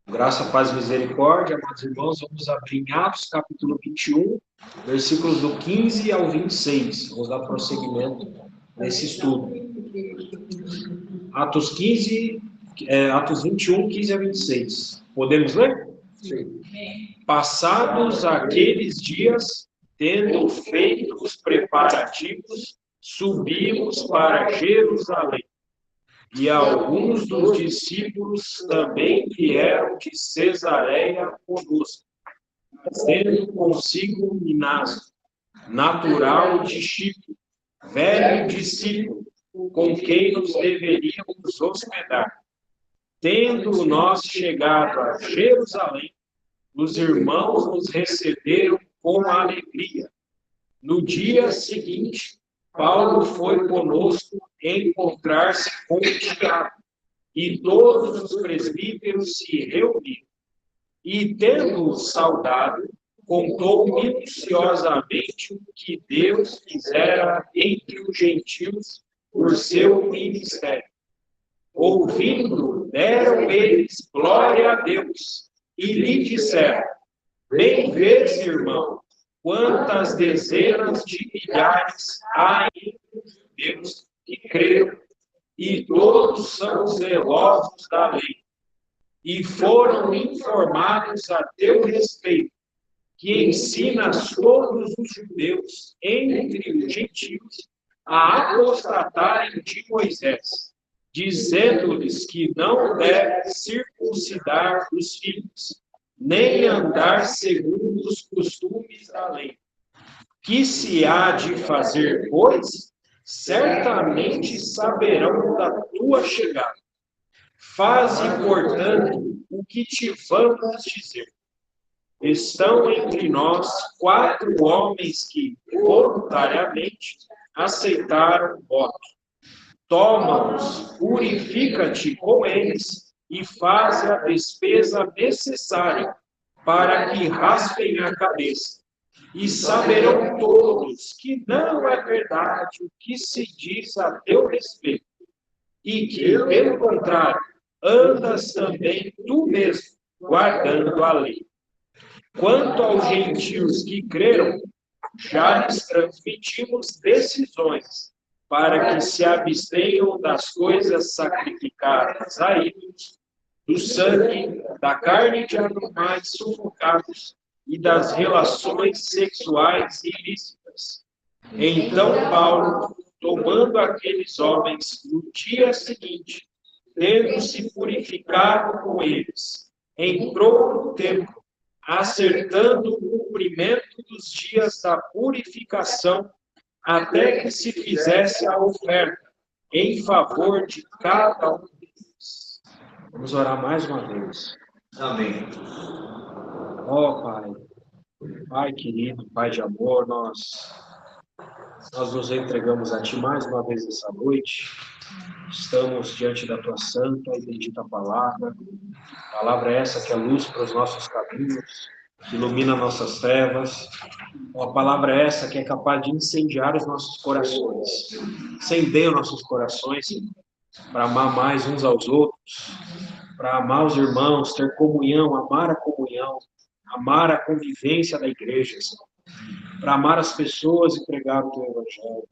Graça, paz e misericórdia, amados irmãos, vamos abrir em Atos, capítulo 21, versículos do 15 ao 26. Vamos dar prosseguimento nesse estudo. Atos 21, 15 a 26. Podemos ler? Sim. Passados aqueles dias, tendo feito os preparativos, subimos para Jerusalém. E alguns dos discípulos também vieram de Cesareia conosco, tendo consigo Mnason, natural de Chipre, velho discípulo, com quem nos deveríamos hospedar. Tendo nós chegado a Jerusalém, os irmãos nos receberam com alegria. No dia seguinte, Paulo foi conosco encontrar-se com o Tiago, e todos os presbíteros se reuniram. E, tendo-o saudado, contou minuciosamente o que Deus fizera entre os gentios por seu ministério. Ouvindo, deram eles glória a Deus, e lhe disseram: bem vês, irmão, quantas dezenas de milhares há entre os judeus que creram, e todos são zelosos da lei. E foram informados a teu respeito, que ensinas todos os judeus entre os gentios a apostatarem de Moisés, dizendo-lhes que não devem circuncidar os filhos, nem andar segundo os costumes da lei. Que se há de fazer, pois, certamente saberão da tua chegada. Faze, portanto, o que te vamos dizer. Estão entre nós 4 homens que, voluntariamente, aceitaram o voto. Toma-os, purifica-te com eles e faze a despesa necessária para que raspem a cabeça. E saberão todos que não é verdade o que se diz a teu respeito, e que, pelo contrário, andas também tu mesmo, guardando a lei. Quanto aos gentios que creram, já lhes transmitimos decisões, para que se abstenham das coisas sacrificadas a ídolos, do sangue, da carne de animais sufocados e das relações sexuais ilícitas. Então Paulo, tomando aqueles homens no dia seguinte, tendo se purificado com eles, entrou no templo, acertando o cumprimento dos dias da purificação, até que se fizesse a oferta em favor de cada um deles. Vamos orar mais uma vez. Amém. Ó Pai, Pai querido, Pai de amor, nós nos entregamos a Ti mais uma vez essa noite. Estamos diante da Tua santa e bendita palavra. Palavra essa que é luz para os nossos caminhos, que ilumina nossas trevas. Uma palavra essa que é capaz de incendiar os nossos corações. Incendeia os nossos corações para amar mais uns aos outros, para amar os irmãos, ter comunhão, amar a comunhão, amar a convivência da igreja, para amar as pessoas e pregar o Teu Evangelho.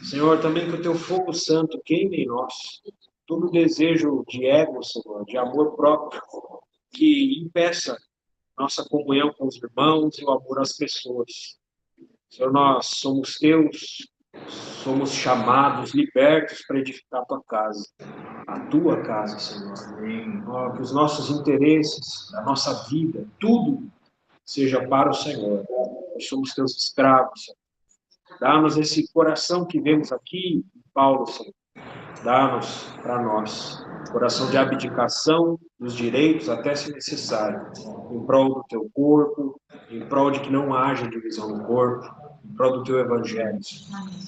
Senhor, também que o Teu fogo santo queime em nós todo desejo de ego, Senhor, de amor próprio, que impeça nossa comunhão com os irmãos e o amor às pessoas. Senhor, nós somos Teus, somos chamados, libertos para edificar a Tua casa, a Tua casa, Senhor. Amém. Que os nossos interesses, a nossa vida, tudo seja para o Senhor. Nós somos Teus escravos, Senhor. Dá-nos esse coração que vemos aqui, Paulo, Senhor. Dá-nos para nós coração de abdicação dos direitos, até se necessário, em prol do Teu corpo, em prol de que não haja divisão no corpo, em prol do Teu Evangelho.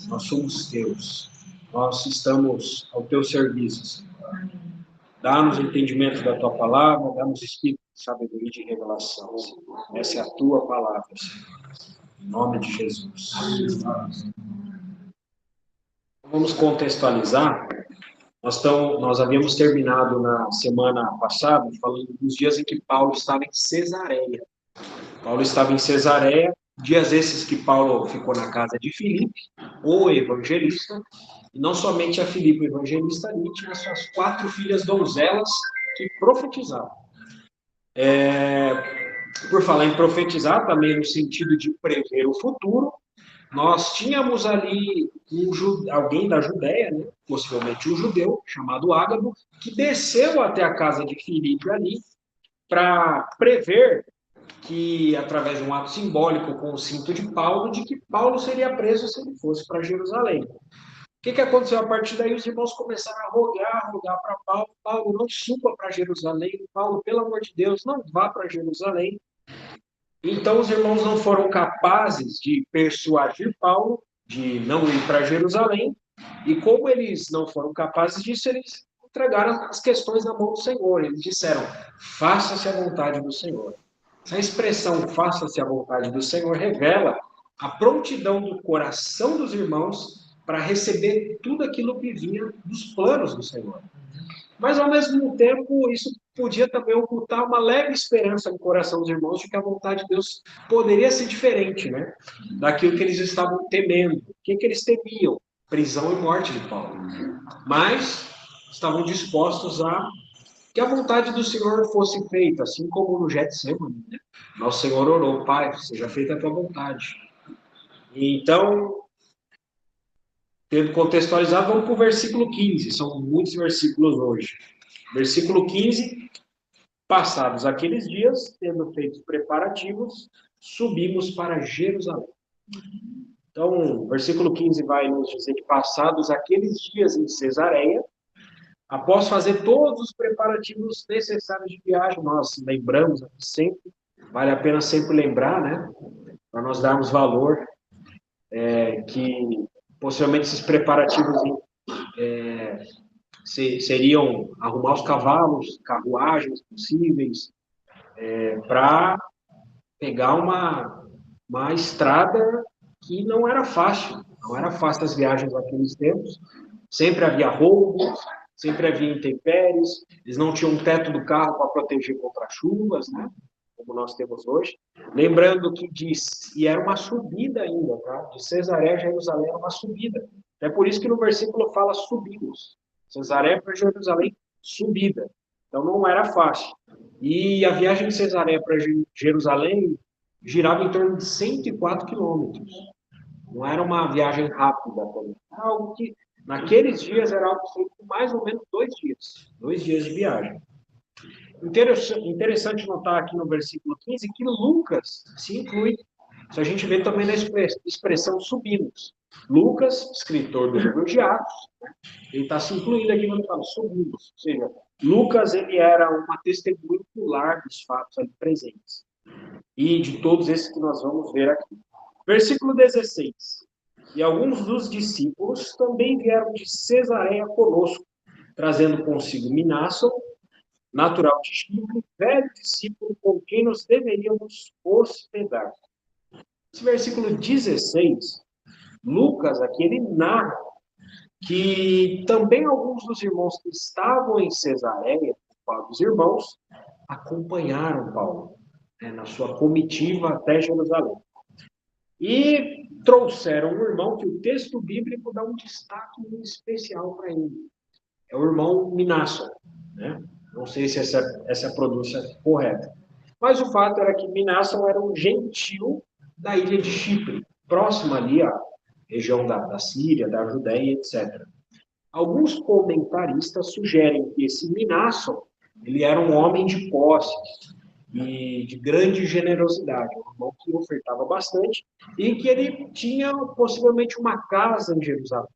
Nós somos Teus, nós estamos ao Teu serviço, Senhor. Dá-nos entendimento da Tua palavra, dá-nos espírito de sabedoria e de revelação, Senhor. Essa é a Tua palavra, Senhor. Em nome de Jesus. Vamos contextualizar Nós havíamos terminado na semana passada falando dos dias em que Paulo estava em Cesareia. Paulo estava em Cesareia, dias esses que Paulo ficou na casa de Filipe, o evangelista, e não somente a Filipe, o evangelista, ali tinha suas 4 filhas donzelas que profetizavam. Por falar em profetizar, também no sentido de prever o futuro, nós tínhamos ali alguém da Judéia, né, possivelmente um judeu, chamado Ágabo, que desceu até a casa de Filipe ali para prever que, através de um ato simbólico com o cinto de Paulo, de que Paulo seria preso se ele fosse para Jerusalém. O que aconteceu a partir daí? Os irmãos começaram a rogar para Paulo: Paulo, não suba para Jerusalém. Paulo, pelo amor de Deus, não vá para Jerusalém. Então, os irmãos não foram capazes de persuadir Paulo de não ir para Jerusalém, e como eles não foram capazes disso, eles entregaram as questões na mão do Senhor. Eles disseram: faça-se a vontade do Senhor. Essa expressão, faça-se a vontade do Senhor, revela a prontidão do coração dos irmãos para receber tudo aquilo que vinha dos planos do Senhor. Mas, ao mesmo tempo, isso podia também ocultar uma leve esperança no coração dos irmãos de que a vontade de Deus poderia ser diferente, né? Daquilo que eles estavam temendo. O que eles temiam? Prisão e morte de Paulo. Mas estavam dispostos a que a vontade do Senhor fosse feita, assim como no Getsemane, né? Nosso Senhor orou: Pai, seja feita a tua vontade. Então, tendo contextualizado, vamos para o versículo 15. São muitos versículos hoje. Versículo 15. Passados aqueles dias, tendo feito preparativos, subimos para Jerusalém. Então, o versículo 15 vai nos dizer que, passados aqueles dias em Cesareia, após fazer todos os preparativos necessários de viagem, nós lembramos aqui sempre, vale a pena sempre lembrar, né? Para nós darmos valor, que possivelmente esses preparativos seriam arrumar os cavalos, carruagens possíveis, para pegar uma estrada que não era fácil as viagens naqueles tempos. Sempre havia roubos, sempre havia intempéries, eles não tinham um teto do carro para proteger contra chuvas, né? Como nós temos hoje. Lembrando que e era uma subida ainda, tá? De Cesareia a Jerusalém era uma subida. É por isso que no versículo fala subimos. Cesareia para Jerusalém, subida. Então não era fácil. E a viagem de Cesareia para Jerusalém girava em torno de 104 quilômetros. Não era uma viagem rápida, era algo que, naqueles dias, era algo feito mais ou menos 2 dias. 2 dias de viagem. Interessante notar aqui no versículo 15 que Lucas se inclui. Isso a gente vê também na expressão subimos. Lucas, escritor do livro de Atos, ele está se incluindo aqui quando ele fala subimos. Ou seja, Lucas ele era uma testemunha ocular dos fatos ali presentes. E de todos esses que nós vamos ver aqui. Versículo 16. E alguns dos discípulos também vieram de Cesareia conosco, trazendo consigo Mnason, natural de Chipre, velho discípulo com quem nos deveríamos hospedar. Esse versículo 16, Lucas aqui, ele narra que também alguns dos irmãos que estavam em Cesareia, os irmãos, acompanharam Paulo, né, na sua comitiva até Jerusalém. E trouxeram um irmão que o texto bíblico dá um destaque especial para ele. É o irmão Mnason, né? Não sei se essa pronúncia é correta. Mas o fato era que Mnason era um gentil da ilha de Chipre, próximo ali à região da Síria, da Judéia, etc. Alguns comentaristas sugerem que esse Mnason, ele era um homem de posses e de grande generosidade, um irmão que ofertava bastante e que ele tinha possivelmente uma casa em Jerusalém.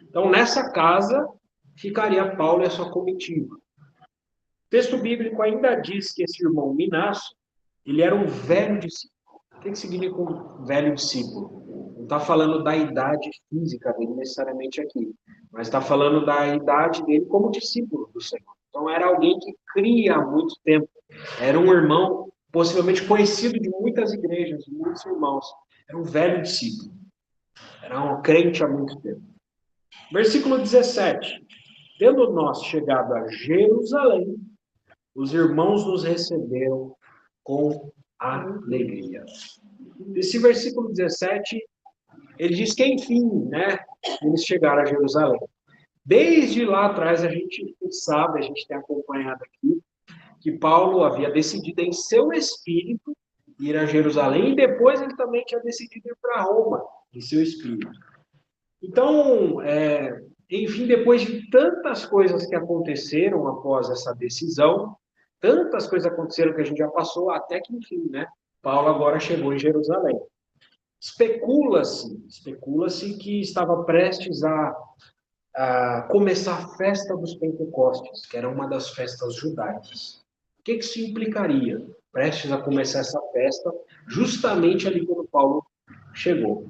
Então, nessa casa, ficaria Paulo e a sua comitiva. O texto bíblico ainda diz que esse irmão Mnason, ele era um velho discípulo. O que significa um velho discípulo? Não está falando da idade física dele necessariamente aqui, mas está falando da idade dele como discípulo do Senhor. Então, era alguém que cria há muito tempo. Era um irmão, possivelmente conhecido de muitas igrejas, de muitos irmãos. Era um velho discípulo. Era um crente há muito tempo. Versículo 17. tendo nós chegado a Jerusalém, os irmãos nos receberam com alegria. Esse versículo 17, ele diz que, enfim, né, eles chegaram a Jerusalém. Desde lá atrás, a gente sabe, a gente tem acompanhado aqui, que Paulo havia decidido em seu espírito ir a Jerusalém, e depois ele também tinha decidido ir para Roma, em seu espírito. Então, enfim, depois de tantas coisas que aconteceram após essa decisão, tantas coisas aconteceram que a gente já passou, até que, enfim, né, Paulo agora chegou em Jerusalém. Especula-se que estava prestes a começar a festa dos Pentecostes, que era uma das festas judaicas. O que isso implicaria? Prestes a começar essa festa, justamente ali quando Paulo chegou.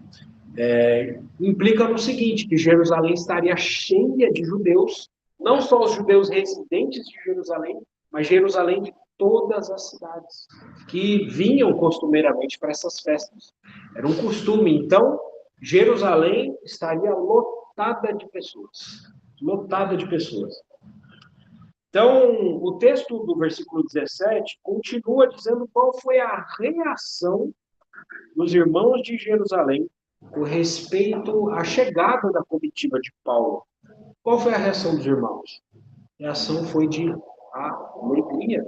Implica no seguinte, que Jerusalém estaria cheia de judeus, não só os judeus residentes de Jerusalém, mas Jerusalém de todas as cidades, que vinham costumeiramente para essas festas. Era um costume. Então, Jerusalém estaria lotada de pessoas. Lotada de pessoas. Então, o texto do versículo 17 continua dizendo qual foi a reação dos irmãos de Jerusalém com respeito à chegada da comitiva de Paulo. Qual foi a reação dos irmãos? A reação foi de alegria.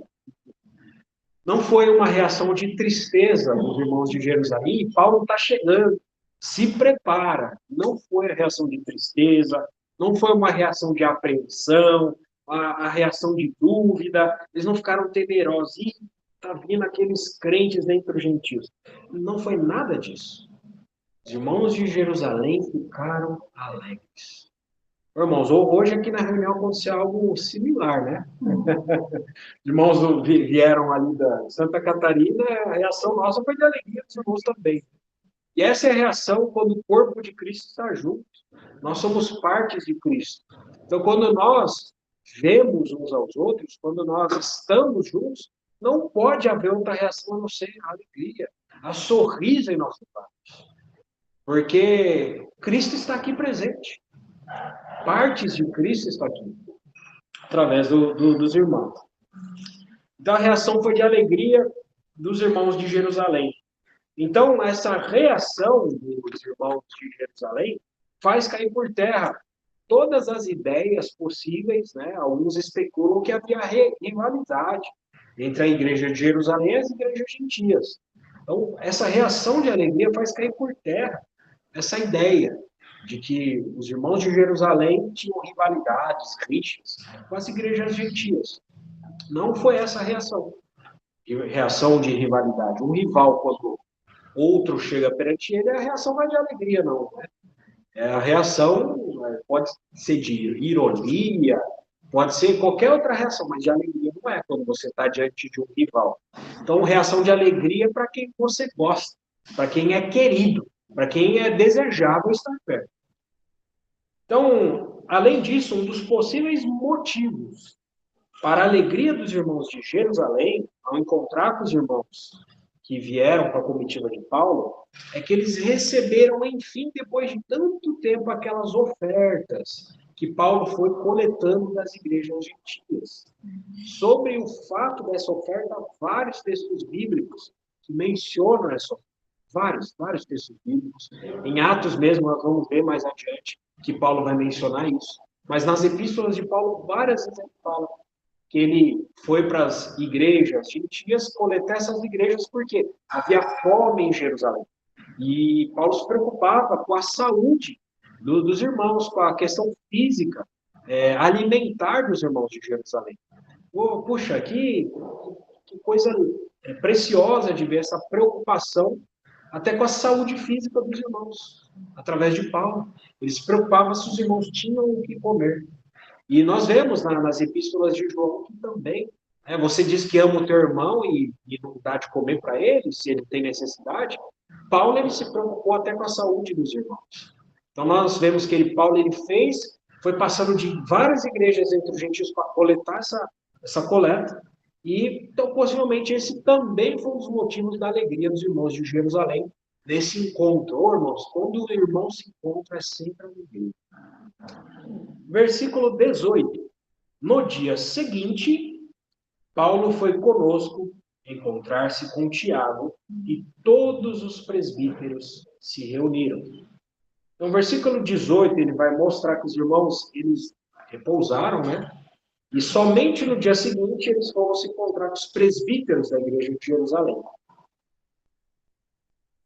Não foi uma reação de tristeza dos irmãos de Jerusalém. Paulo está chegando, se prepara. Não foi a reação de tristeza, não foi uma reação de apreensão, a reação de dúvida. Eles não ficaram temerosos. Ih, está vindo aqueles crentes entre os gentios. Não foi nada disso. Os irmãos de Jerusalém ficaram alegres. Irmãos, hoje aqui na reunião aconteceu algo similar, né? Os irmãos vieram ali da Santa Catarina, a reação nossa foi de alegria dos irmãos também. E essa é a reação quando o corpo de Cristo está junto. Nós somos partes de Cristo. Então, quando nós vemos uns aos outros, quando nós estamos juntos, não pode haver outra reação a não ser a alegria, a sorriso em nossos lábios. Porque Cristo está aqui presente. Partes de Cristo estão aqui, através dos irmãos. Então, a reação foi de alegria dos irmãos de Jerusalém. Então, essa reação dos irmãos de Jerusalém faz cair por terra todas as ideias possíveis, né? Alguns especulam que havia rivalidade entre a igreja de Jerusalém e as igrejas gentias. Então, essa reação de alegria faz cair por terra essa ideia de que os irmãos de Jerusalém tinham rivalidades, rixas com as igrejas gentias. Não foi essa a reação de rivalidade. Um rival, quando outro chega perante ele, a reação não é de alegria, não. Né? A reação pode ser de ironia, pode ser qualquer outra reação, mas de alegria não é quando você está diante de um rival. Então, reação de alegria é para quem você gosta, para quem é querido, para quem é desejável estar perto. Então, além disso, um dos possíveis motivos para a alegria dos irmãos de Jerusalém, ao encontrar com os irmãos que vieram para a comitiva de Paulo, é que eles receberam, enfim, depois de tanto tempo, aquelas ofertas que Paulo foi coletando das igrejas gentias. Sobre o fato dessa oferta, vários textos bíblicos que mencionam essa oferta. Vários textos bíblicos. Em Atos mesmo, nós vamos ver mais adiante que Paulo vai mencionar isso. Mas nas epístolas de Paulo, várias vezes ele fala que ele foi para as igrejas gentias coletar essas igrejas porque havia fome em Jerusalém. E Paulo se preocupava com a saúde dos irmãos, com a questão física, alimentar dos irmãos de Jerusalém. Puxa, que coisa preciosa de ver essa preocupação até com a saúde física dos irmãos, através de Paulo. Ele se preocupava se os irmãos tinham o que comer. E nós vemos nas epístolas de João que também, você diz que ama o teu irmão e não dá de comer para ele, se ele tem necessidade. Paulo ele se preocupou até com a saúde dos irmãos. Então nós vemos que Paulo foi passando de várias igrejas entre os gentios para coletar essa coleta. E, então, possivelmente, esse também foi um dos motivos da alegria dos irmãos de Jerusalém nesse encontro. Irmãos, quando o irmão se encontra, é sempre alegria. Versículo 18. No dia seguinte, Paulo foi conosco encontrar-se com Tiago e todos os presbíteros se reuniram. No versículo 18, ele vai mostrar que os irmãos, eles repousaram, né? E somente no dia seguinte eles foram se encontrar com os presbíteros da igreja de Jerusalém.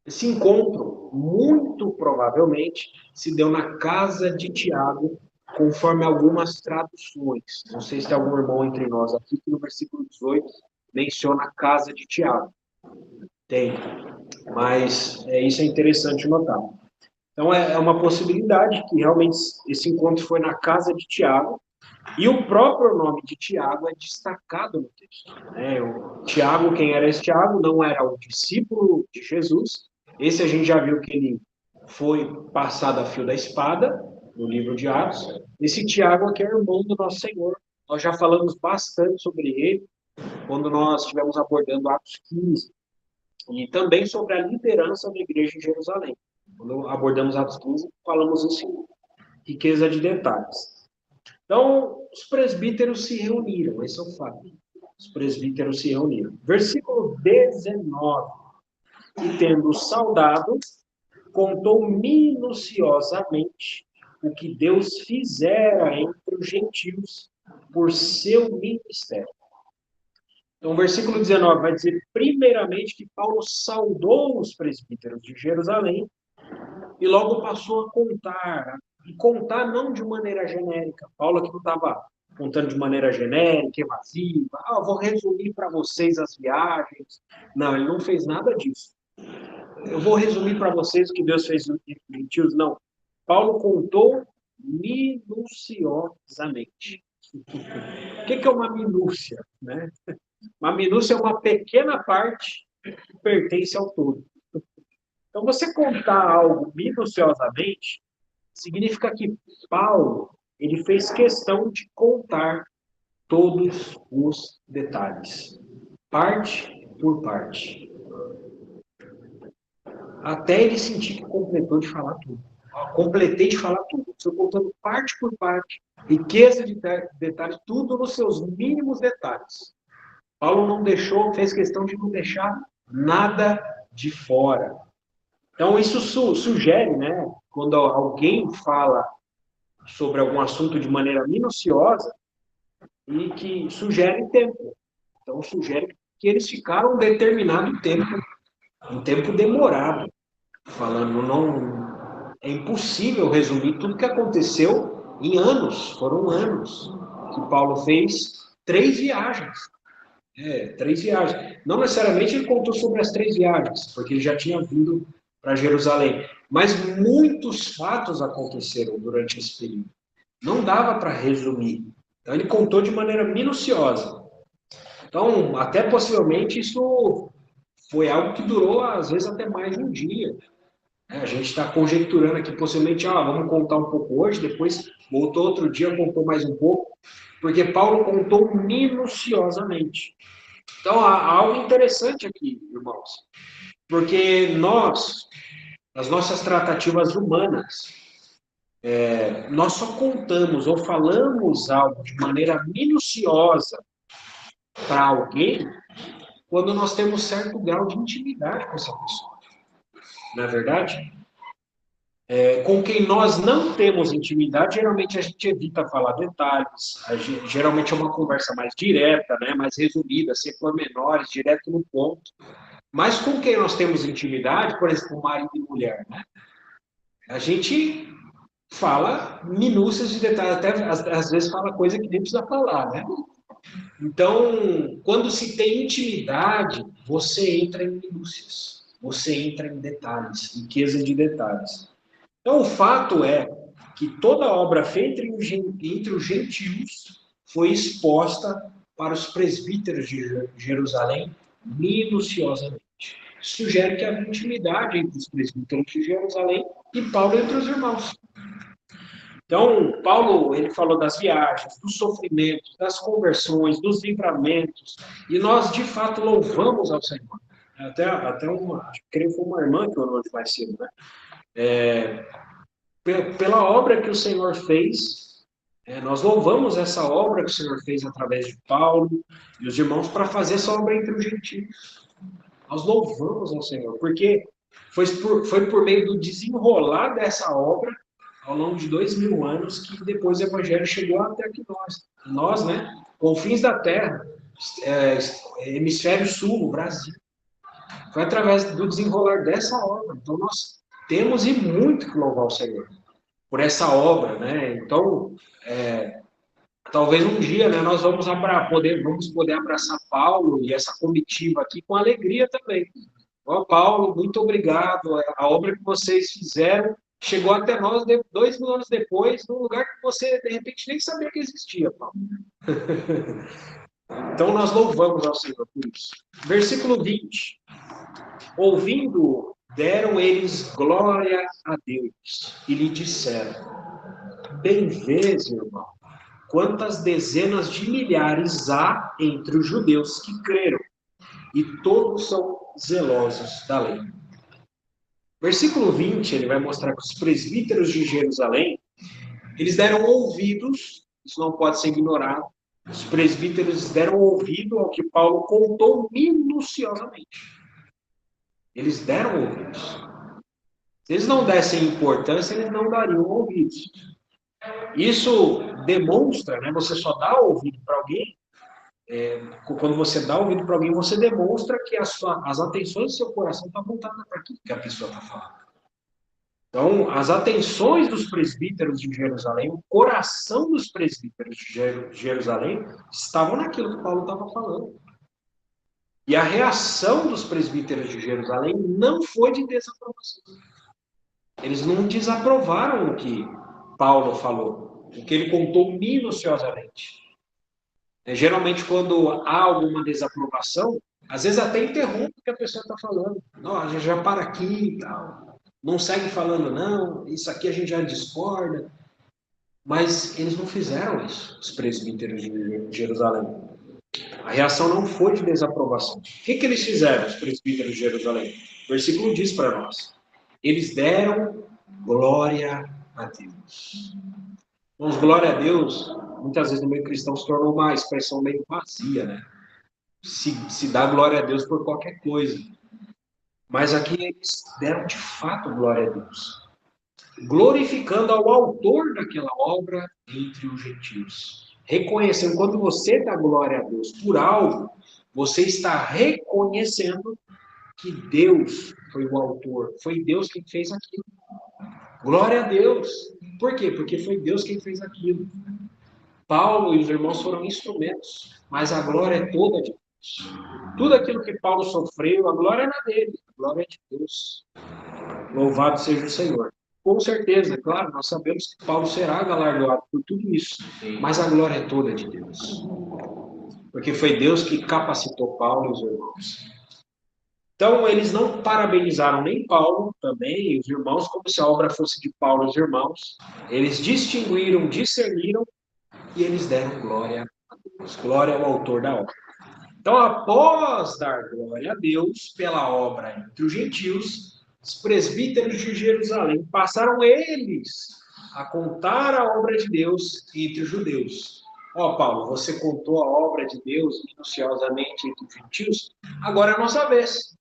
Esse encontro, muito provavelmente, se deu na casa de Tiago, conforme algumas traduções. Não sei se tem algum irmão entre nós aqui que no versículo 18 menciona a casa de Tiago. Tem, mas isso é interessante notar. Então, é uma possibilidade que realmente esse encontro foi na casa de Tiago, e o próprio nome de Tiago é destacado no texto. Né? O Tiago, quem era esse Tiago? Não era o discípulo de Jesus. Esse a gente já viu que ele foi passado a fio da espada, no livro de Atos. Esse Tiago aqui é irmão do nosso Senhor. Nós já falamos bastante sobre ele quando nós estivemos abordando Atos 15. E também sobre a liderança da igreja em Jerusalém. Quando abordamos Atos 15, falamos isso em riqueza de detalhes. Então, os presbíteros se reuniram, esse é o fato. Os presbíteros se reuniram. Versículo 19. E tendo saudado, contou minuciosamente o que Deus fizera entre os gentios por seu ministério. Então, o versículo 19 vai dizer, primeiramente, que Paulo saudou os presbíteros de Jerusalém e logo passou a contar, e contar não de maneira genérica. Paulo aqui não estava contando de maneira genérica, evasiva, vou resumir para vocês as viagens. Não, ele não fez nada disso. Eu vou resumir para vocês o que Deus fez entre os gentios. Não. Paulo contou minuciosamente. O que é uma minúcia? Né? Uma minúcia é uma pequena parte que pertence ao todo. Então, você contar algo minuciosamente significa que Paulo ele fez questão de contar todos os detalhes, parte por parte, até ele sentir que completou de falar tudo. Completei de falar tudo. Estou contando parte por parte, riqueza de detalhes, tudo nos seus mínimos detalhes. Paulo não deixou, fez questão de não deixar nada de fora. Então, isso sugere, né, quando alguém fala sobre algum assunto de maneira minuciosa, e que sugere tempo. Então, sugere que eles ficaram um determinado tempo, um tempo demorado, falando, não é impossível resumir tudo que aconteceu em anos, foram anos que Paulo fez 3 viagens. 3 viagens. Não necessariamente ele contou sobre as 3 viagens, porque ele já tinha vindo para Jerusalém. Mas muitos fatos aconteceram durante esse período. Não dava para resumir. Então ele contou de maneira minuciosa. Então, até possivelmente isso foi algo que durou, às vezes, até mais de um dia. A gente está conjecturando aqui, possivelmente, vamos contar um pouco hoje, depois voltou outro dia, contou mais um pouco, porque Paulo contou minuciosamente. Então, há algo interessante aqui, irmãos, porque nós, nas nossas tratativas humanas, nós só contamos ou falamos algo de maneira minuciosa para alguém quando nós temos certo grau de intimidade com essa pessoa. Não é verdade? Com quem nós não temos intimidade, geralmente a gente evita falar detalhes, geralmente é uma conversa mais direta, né, mais resumida, sem pormenores, direto no ponto. Mas com quem nós temos intimidade, por exemplo, marido e mulher, né, a gente fala minúcias de detalhes, até às vezes fala coisa que nem precisa falar, né? Então, quando se tem intimidade, você entra em minúcias, você entra em detalhes, riqueza de detalhes. Então, o fato é que toda a obra feita entre os gentios foi exposta para os presbíteros de Jerusalém minuciosamente. Sugere que havia intimidade entre os presbíteros de Jerusalém e Paulo entre os irmãos. Então, Paulo, ele falou das viagens, dos sofrimentos, das conversões, dos livramentos, e nós, de fato, louvamos ao Senhor. Até uma, acho que foi uma irmã que orou de mais cedo, né? pela obra que o Senhor fez. Nós louvamos essa obra que o Senhor fez através de Paulo e os irmãos para fazer essa obra entre os gentios. Nós louvamos ao Senhor, porque foi por meio do desenrolar dessa obra, ao longo de 2000 anos, que depois o Evangelho chegou até aqui nós. Nós, né? Confins da Terra, hemisfério sul, o Brasil. Foi através do desenrolar dessa obra. Então nós temos e muito que louvar o Senhor por essa obra, né? Então, talvez um dia, né, nós vamos poder abraçar Paulo e essa comitiva aqui com alegria também. Ó, Paulo, muito obrigado. A obra que vocês fizeram chegou até nós 2000 anos depois, num lugar que você, de repente, nem sabia que existia, Paulo. Então, nós louvamos ao Senhor por isso. Versículo 20. Ouvindo, deram eles glória a Deus e lhe disseram: bem vês, irmão, quantas dezenas de milhares há entre os judeus que creram, e todos são zelosos da lei. Versículo 20, ele vai mostrar que os presbíteros de Jerusalém, eles deram ouvidos, isso não pode ser ignorado, os presbíteros deram ouvido ao que Paulo contou minuciosamente. Eles deram ouvidos. Se eles não dessem importância, eles não dariam ouvidos. Isso demonstra, né? Você só dá ouvido para alguém, quando você dá ouvido para alguém, você demonstra que as atenções do seu coração estão voltadas para aquilo que a pessoa está falando. Então, as atenções dos presbíteros de Jerusalém, o coração dos presbíteros de Jerusalém, estavam naquilo que Paulo estava falando. E a reação dos presbíteros de Jerusalém não foi de desaprovação. Eles não desaprovaram o que Paulo falou, o que ele contou minuciosamente. Geralmente, quando há alguma desaprovação, às vezes até interrompe o que a pessoa está falando. Não, já para aqui e tal. Não segue falando, não, isso aqui a gente já discorda. Mas eles não fizeram isso, os presbíteros de Jerusalém. A reação não foi de desaprovação. O que eles fizeram, os presbíteros de Jerusalém? O versículo diz para nós: eles deram glória a Deus. Mas glória a Deus, muitas vezes no meio cristão se tornou uma expressão meio vazia, né? Se dá glória a Deus por qualquer coisa. Mas aqui eles deram de fato glória a Deus, glorificando ao autor daquela obra entre os gentios. Reconhecendo, quando você dá glória a Deus por algo, você está reconhecendo que Deus foi o autor, foi Deus quem fez aquilo. Glória a Deus. Por quê? Porque foi Deus quem fez aquilo. Paulo e os irmãos foram instrumentos, mas a glória é toda de Deus. Tudo aquilo que Paulo sofreu, a glória não é dele, a glória é de Deus. Louvado seja o Senhor. Com certeza, claro, nós sabemos que Paulo será galardoado por tudo isso, mas a glória é toda de Deus. Porque foi Deus que capacitou Paulo e os irmãos. Então, eles não parabenizaram nem Paulo também, e os irmãos, como se a obra fosse de Paulo e os irmãos. Eles distinguiram, discerniram, e eles deram glória a Deus. Glória ao autor da obra. Então, após dar glória a Deus pela obra entre os gentios, os presbíteros de Jerusalém passaram eles a contar a obra de Deus entre os judeus. Paulo, você contou a obra de Deus minuciosamente entre os gentios, agora é a nossa vez.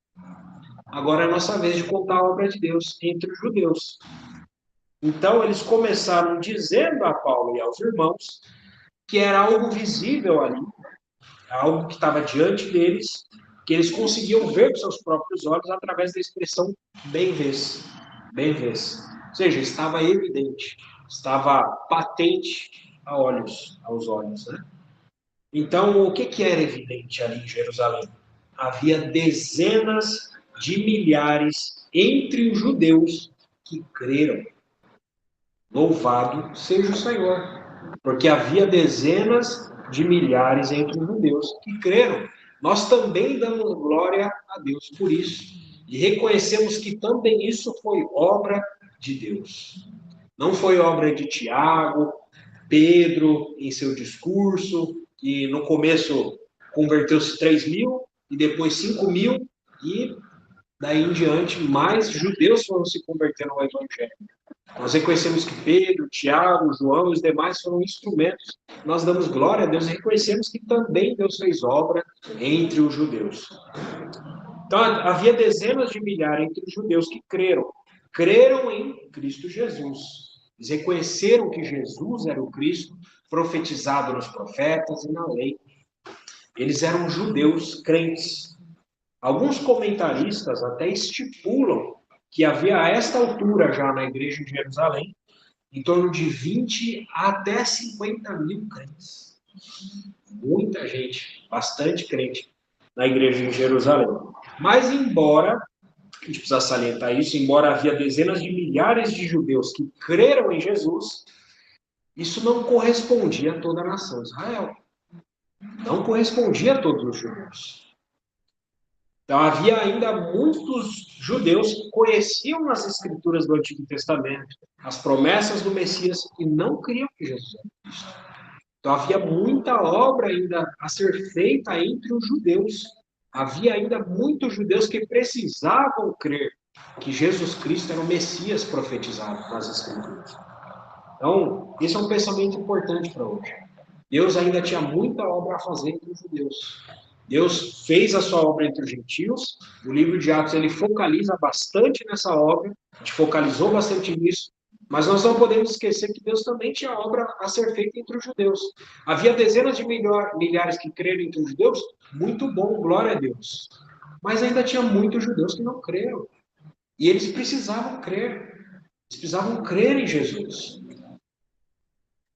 Agora é a nossa vez de contar a obra de Deus entre os judeus. Então, eles começaram dizendo a Paulo e aos irmãos que era algo visível ali, algo que estava diante deles, que eles conseguiam ver com seus próprios olhos através da expressão bem vês. Bem vês. Ou seja, estava evidente, estava patente aos olhos. Né? Então, o que era evidente ali em Jerusalém? Havia dezenas de milhares entre os judeus que creram. Louvado seja o Senhor. Porque havia dezenas de milhares entre os judeus que creram. Nós também damos glória a Deus por isso. E reconhecemos que também isso foi obra de Deus. Não foi obra de Tiago, Pedro, em seu discurso, que no começo converteu-se 3.000 e depois 5.000 e daí em diante, mais judeus foram se convertendo ao Evangelho. Nós reconhecemos que Pedro, Tiago, João e os demais foram instrumentos. Nós damos glória a Deus e reconhecemos que também Deus fez obra entre os judeus. Então, havia dezenas de milhares entre os judeus que creram em Cristo Jesus. Eles reconheceram que Jesus era o Cristo profetizado nos profetas e na lei. Eles eram judeus crentes. Alguns comentaristas até estipulam que havia a esta altura já na igreja de Jerusalém em torno de 20 até 50 mil crentes. Muita gente, bastante crente na igreja de Jerusalém. Mas embora, a gente precisa salientar isso, embora havia dezenas de milhares de judeus que creram em Jesus, isso não correspondia a toda a nação de Israel. Não correspondia a todos os judeus. Então, havia ainda muitos judeus que conheciam as escrituras do Antigo Testamento, as promessas do Messias, e não criam que Jesus era Cristo. Então, havia muita obra ainda a ser feita entre os judeus. Havia ainda muitos judeus que precisavam crer que Jesus Cristo era o Messias profetizado nas Escrituras. Então, esse é um pensamento importante para hoje. Deus ainda tinha muita obra a fazer entre os judeus. Deus fez a sua obra entre os gentios. O livro de Atos ele focaliza bastante nessa obra. A gente focalizou bastante nisso. Mas nós não podemos esquecer que Deus também tinha obra a ser feita entre os judeus. Havia dezenas de milhares que creram entre os judeus. Muito bom, glória a Deus. Mas ainda tinha muitos judeus que não creram. E eles precisavam crer. Eles precisavam crer em Jesus.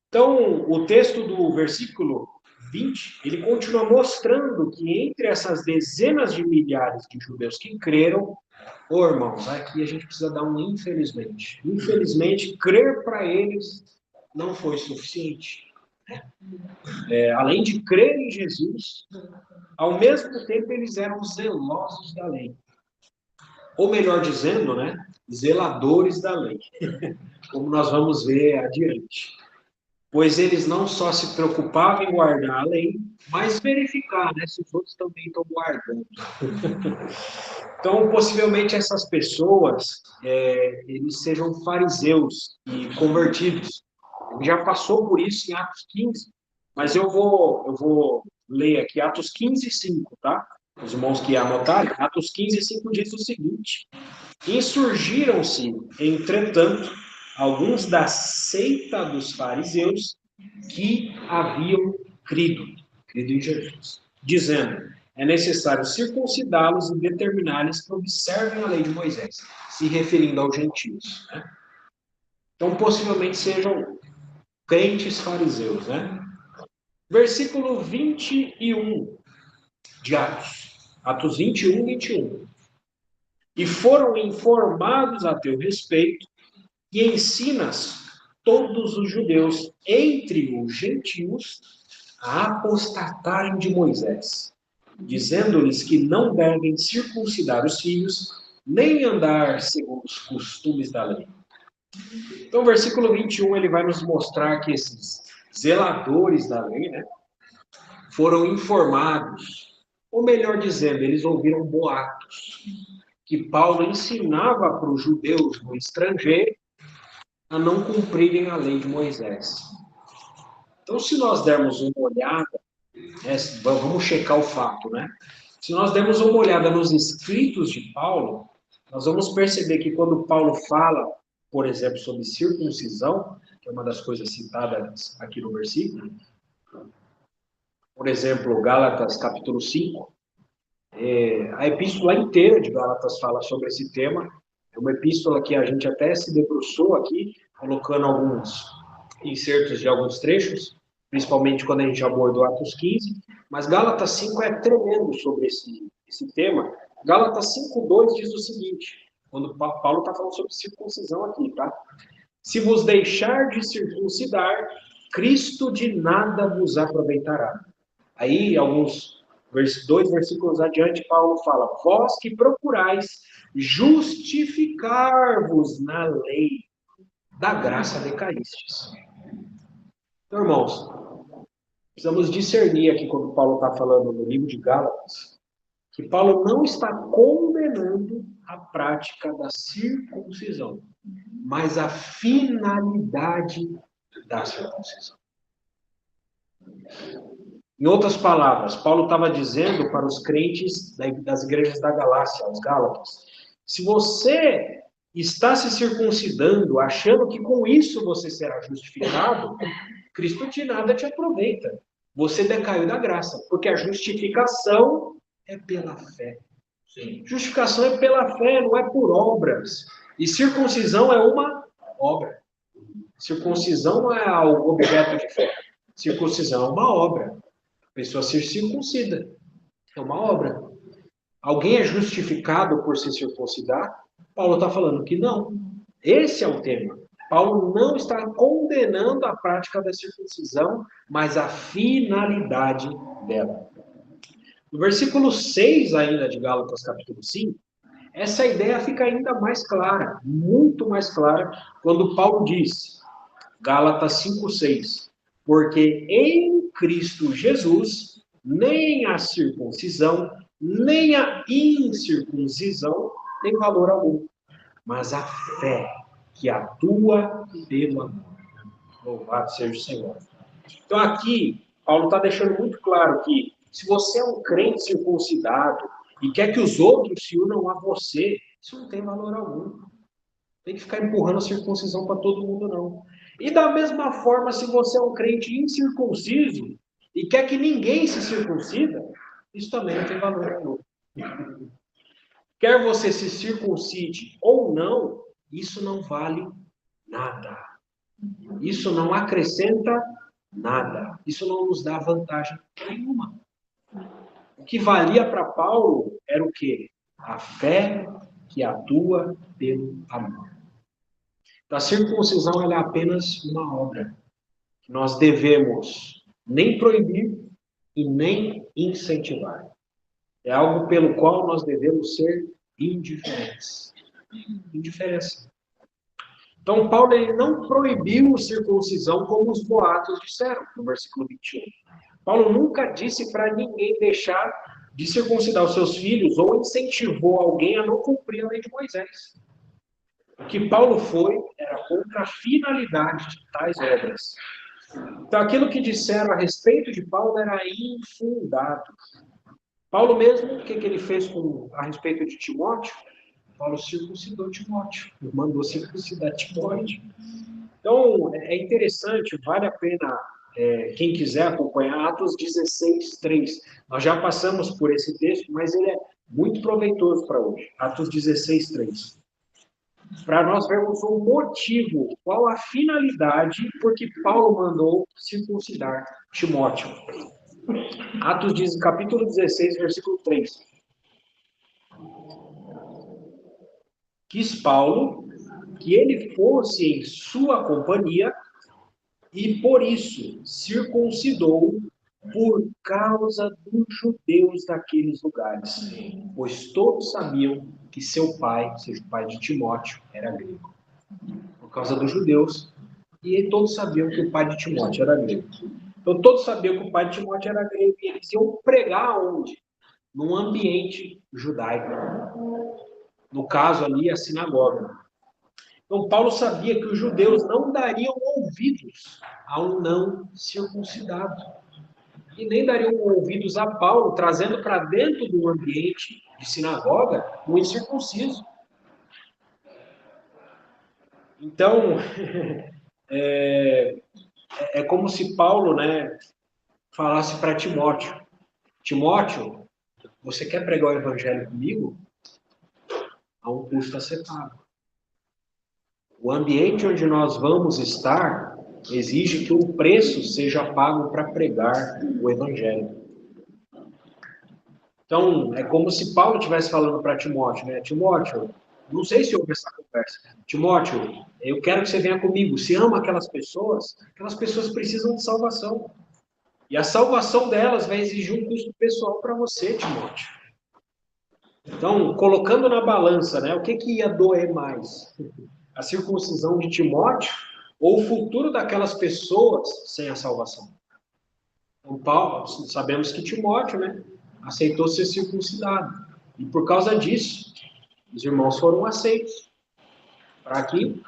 Então, o texto do versículo 20, ele continua mostrando que entre essas dezenas de milhares de judeus que creram, irmãos, aqui a gente precisa dar um infelizmente. Infelizmente, crer para eles não foi suficiente. Além de crer em Jesus, ao mesmo tempo eles eram zelosos da lei. Ou melhor dizendo, zeladores da lei. Como nós vamos ver adiante. Pois eles não só se preocupavam em guardar a lei, mas verificar se os outros também estão guardando. Então, possivelmente essas pessoas, eles sejam fariseus e convertidos. Ele já passou por isso em Atos 15, mas eu vou ler aqui Atos 15, 5, tá? Os irmãos que anotarem, Atos 15, 5 diz o seguinte: insurgiram-se, entretanto, alguns da seita dos fariseus que haviam crido em Jesus, dizendo: é necessário circuncidá-los e determinar-lhes que observem a lei de Moisés, se referindo aos gentios. Então, possivelmente sejam crentes fariseus. Versículo 21 de Atos 21, 21. E foram informados a teu respeito que ensinas todos os judeus entre os gentios a apostatarem de Moisés, dizendo-lhes que não devem circuncidar os filhos, nem andar segundo os costumes da lei. Então, o versículo 21, ele vai nos mostrar que esses zeladores da lei, foram informados, ou melhor dizendo, eles ouviram boatos, que Paulo ensinava para os judeus no estrangeiro a não cumprirem a lei de Moisés. Então, se nós dermos uma olhada, vamos checar o fato, Se nós dermos uma olhada nos escritos de Paulo, nós vamos perceber que quando Paulo fala, por exemplo, sobre circuncisão, que é uma das coisas citadas aqui no versículo, por exemplo, Gálatas capítulo 5, a epístola inteira de Gálatas fala sobre esse tema. É uma epístola que a gente até se debruçou aqui, colocando alguns insertos de alguns trechos, principalmente quando a gente abordou Atos 15, mas Gálatas 5 é tremendo sobre esse tema. Gálatas 5:2 diz o seguinte, quando Paulo está falando sobre circuncisão aqui, tá? Se vos deixar de circuncidar, Cristo de nada vos aproveitará. Aí, dois versículos adiante, Paulo fala: vós que procurais justificar-vos na lei, da graça decaístes. Então, irmãos, precisamos discernir aqui quando Paulo está falando no livro de Gálatas, que Paulo não está condenando a prática da circuncisão, mas a finalidade da circuncisão. Em outras palavras, Paulo estava dizendo para os crentes das igrejas da Galácia, os Gálatas, se você está se circuncidando, achando que com isso você será justificado, Cristo de nada te aproveita. Você decaiu da graça, porque a justificação é pela fé. Sim. Justificação é pela fé, não é por obras. E circuncisão é uma obra. Circuncisão não é algo objeto de fé. Circuncisão é uma obra. A pessoa ser circuncida é uma obra. Alguém é justificado por se circuncidar? Paulo está falando que não. Esse é o tema. Paulo não está condenando a prática da circuncisão, mas a finalidade dela. No versículo 6 ainda de Gálatas capítulo 5, essa ideia fica ainda mais clara, muito mais clara, quando Paulo diz, Gálatas 5:6, porque em Cristo Jesus, nem a circuncisão, nem a incircuncisão tem valor algum, mas a fé que atua pelo amor. Louvado seja o Senhor. Então aqui, Paulo está deixando muito claro que se você é um crente circuncidado e quer que os outros se unam a você, isso não tem valor algum. Tem que ficar empurrando a circuncisão para todo mundo, não. E da mesma forma, se você é um crente incircunciso e quer que ninguém se circuncida, isso também não tem valor nenhum. Quer você se circuncide ou não, isso não vale nada. Isso não acrescenta nada. Isso não nos dá vantagem nenhuma. O que valia para Paulo era o quê? A fé que atua pelo amor. A circuncisão ela é apenas uma obra que nós devemos nem proibir e nem incentivar. É algo pelo qual nós devemos ser indiferentes. Indiferença. Então, Paulo ele não proibiu a circuncisão como os boatos disseram, no versículo 21. Paulo nunca disse para ninguém deixar de circuncidar os seus filhos ou incentivou alguém a não cumprir a lei de Moisés. O que Paulo foi era contra a finalidade de tais obras. Então, aquilo que disseram a respeito de Paulo era infundado. Paulo mesmo, o que ele fez a respeito de Timóteo? Paulo circuncidou Timóteo, mandou circuncidar Timóteo. Então, é interessante, vale a pena, quem quiser acompanhar, Atos 16:3. Nós já passamos por esse texto, mas ele é muito proveitoso para hoje. Atos 16:3. Para nós vermos o motivo, qual a finalidade por que Paulo mandou circuncidar Timóteo. Atos diz, capítulo 16, versículo 3. Quis Paulo que ele fosse em sua companhia e, por isso, circuncidou por causa dos judeus daqueles lugares, pois todos sabiam que seu pai, ou seja, o pai de Timóteo, era grego. Por causa dos judeus, e todos sabiam que o pai de Timóteo era grego. Então, todos sabiam que o pai de Timóteo era grego, e eles iam pregar onde? Num ambiente judaico. No caso ali, a sinagoga. Então, Paulo sabia que os judeus não dariam ouvidos a um não circuncidado. E nem dariam ouvidos a Paulo, trazendo para dentro do ambiente de sinagoga um incircunciso. Então, é como se Paulo, falasse para Timóteo: Timóteo, você quer pregar o evangelho comigo? Há um custo a ser pago. O ambiente onde nós vamos estar exige que um preço seja pago para pregar o evangelho. Então, é como se Paulo estivesse falando para Timóteo, Timóteo, não sei se houve essa conversa. Timóteo, eu quero que você venha comigo. Se ama aquelas pessoas precisam de salvação. E a salvação delas vai exigir um custo pessoal para você, Timóteo. Então, colocando na balança, o que ia doer mais? A circuncisão de Timóteo ou o futuro daquelas pessoas sem a salvação? Então, Paulo, sabemos que Timóteo, aceitou ser circuncidado. E por causa disso, os irmãos foram aceitos para que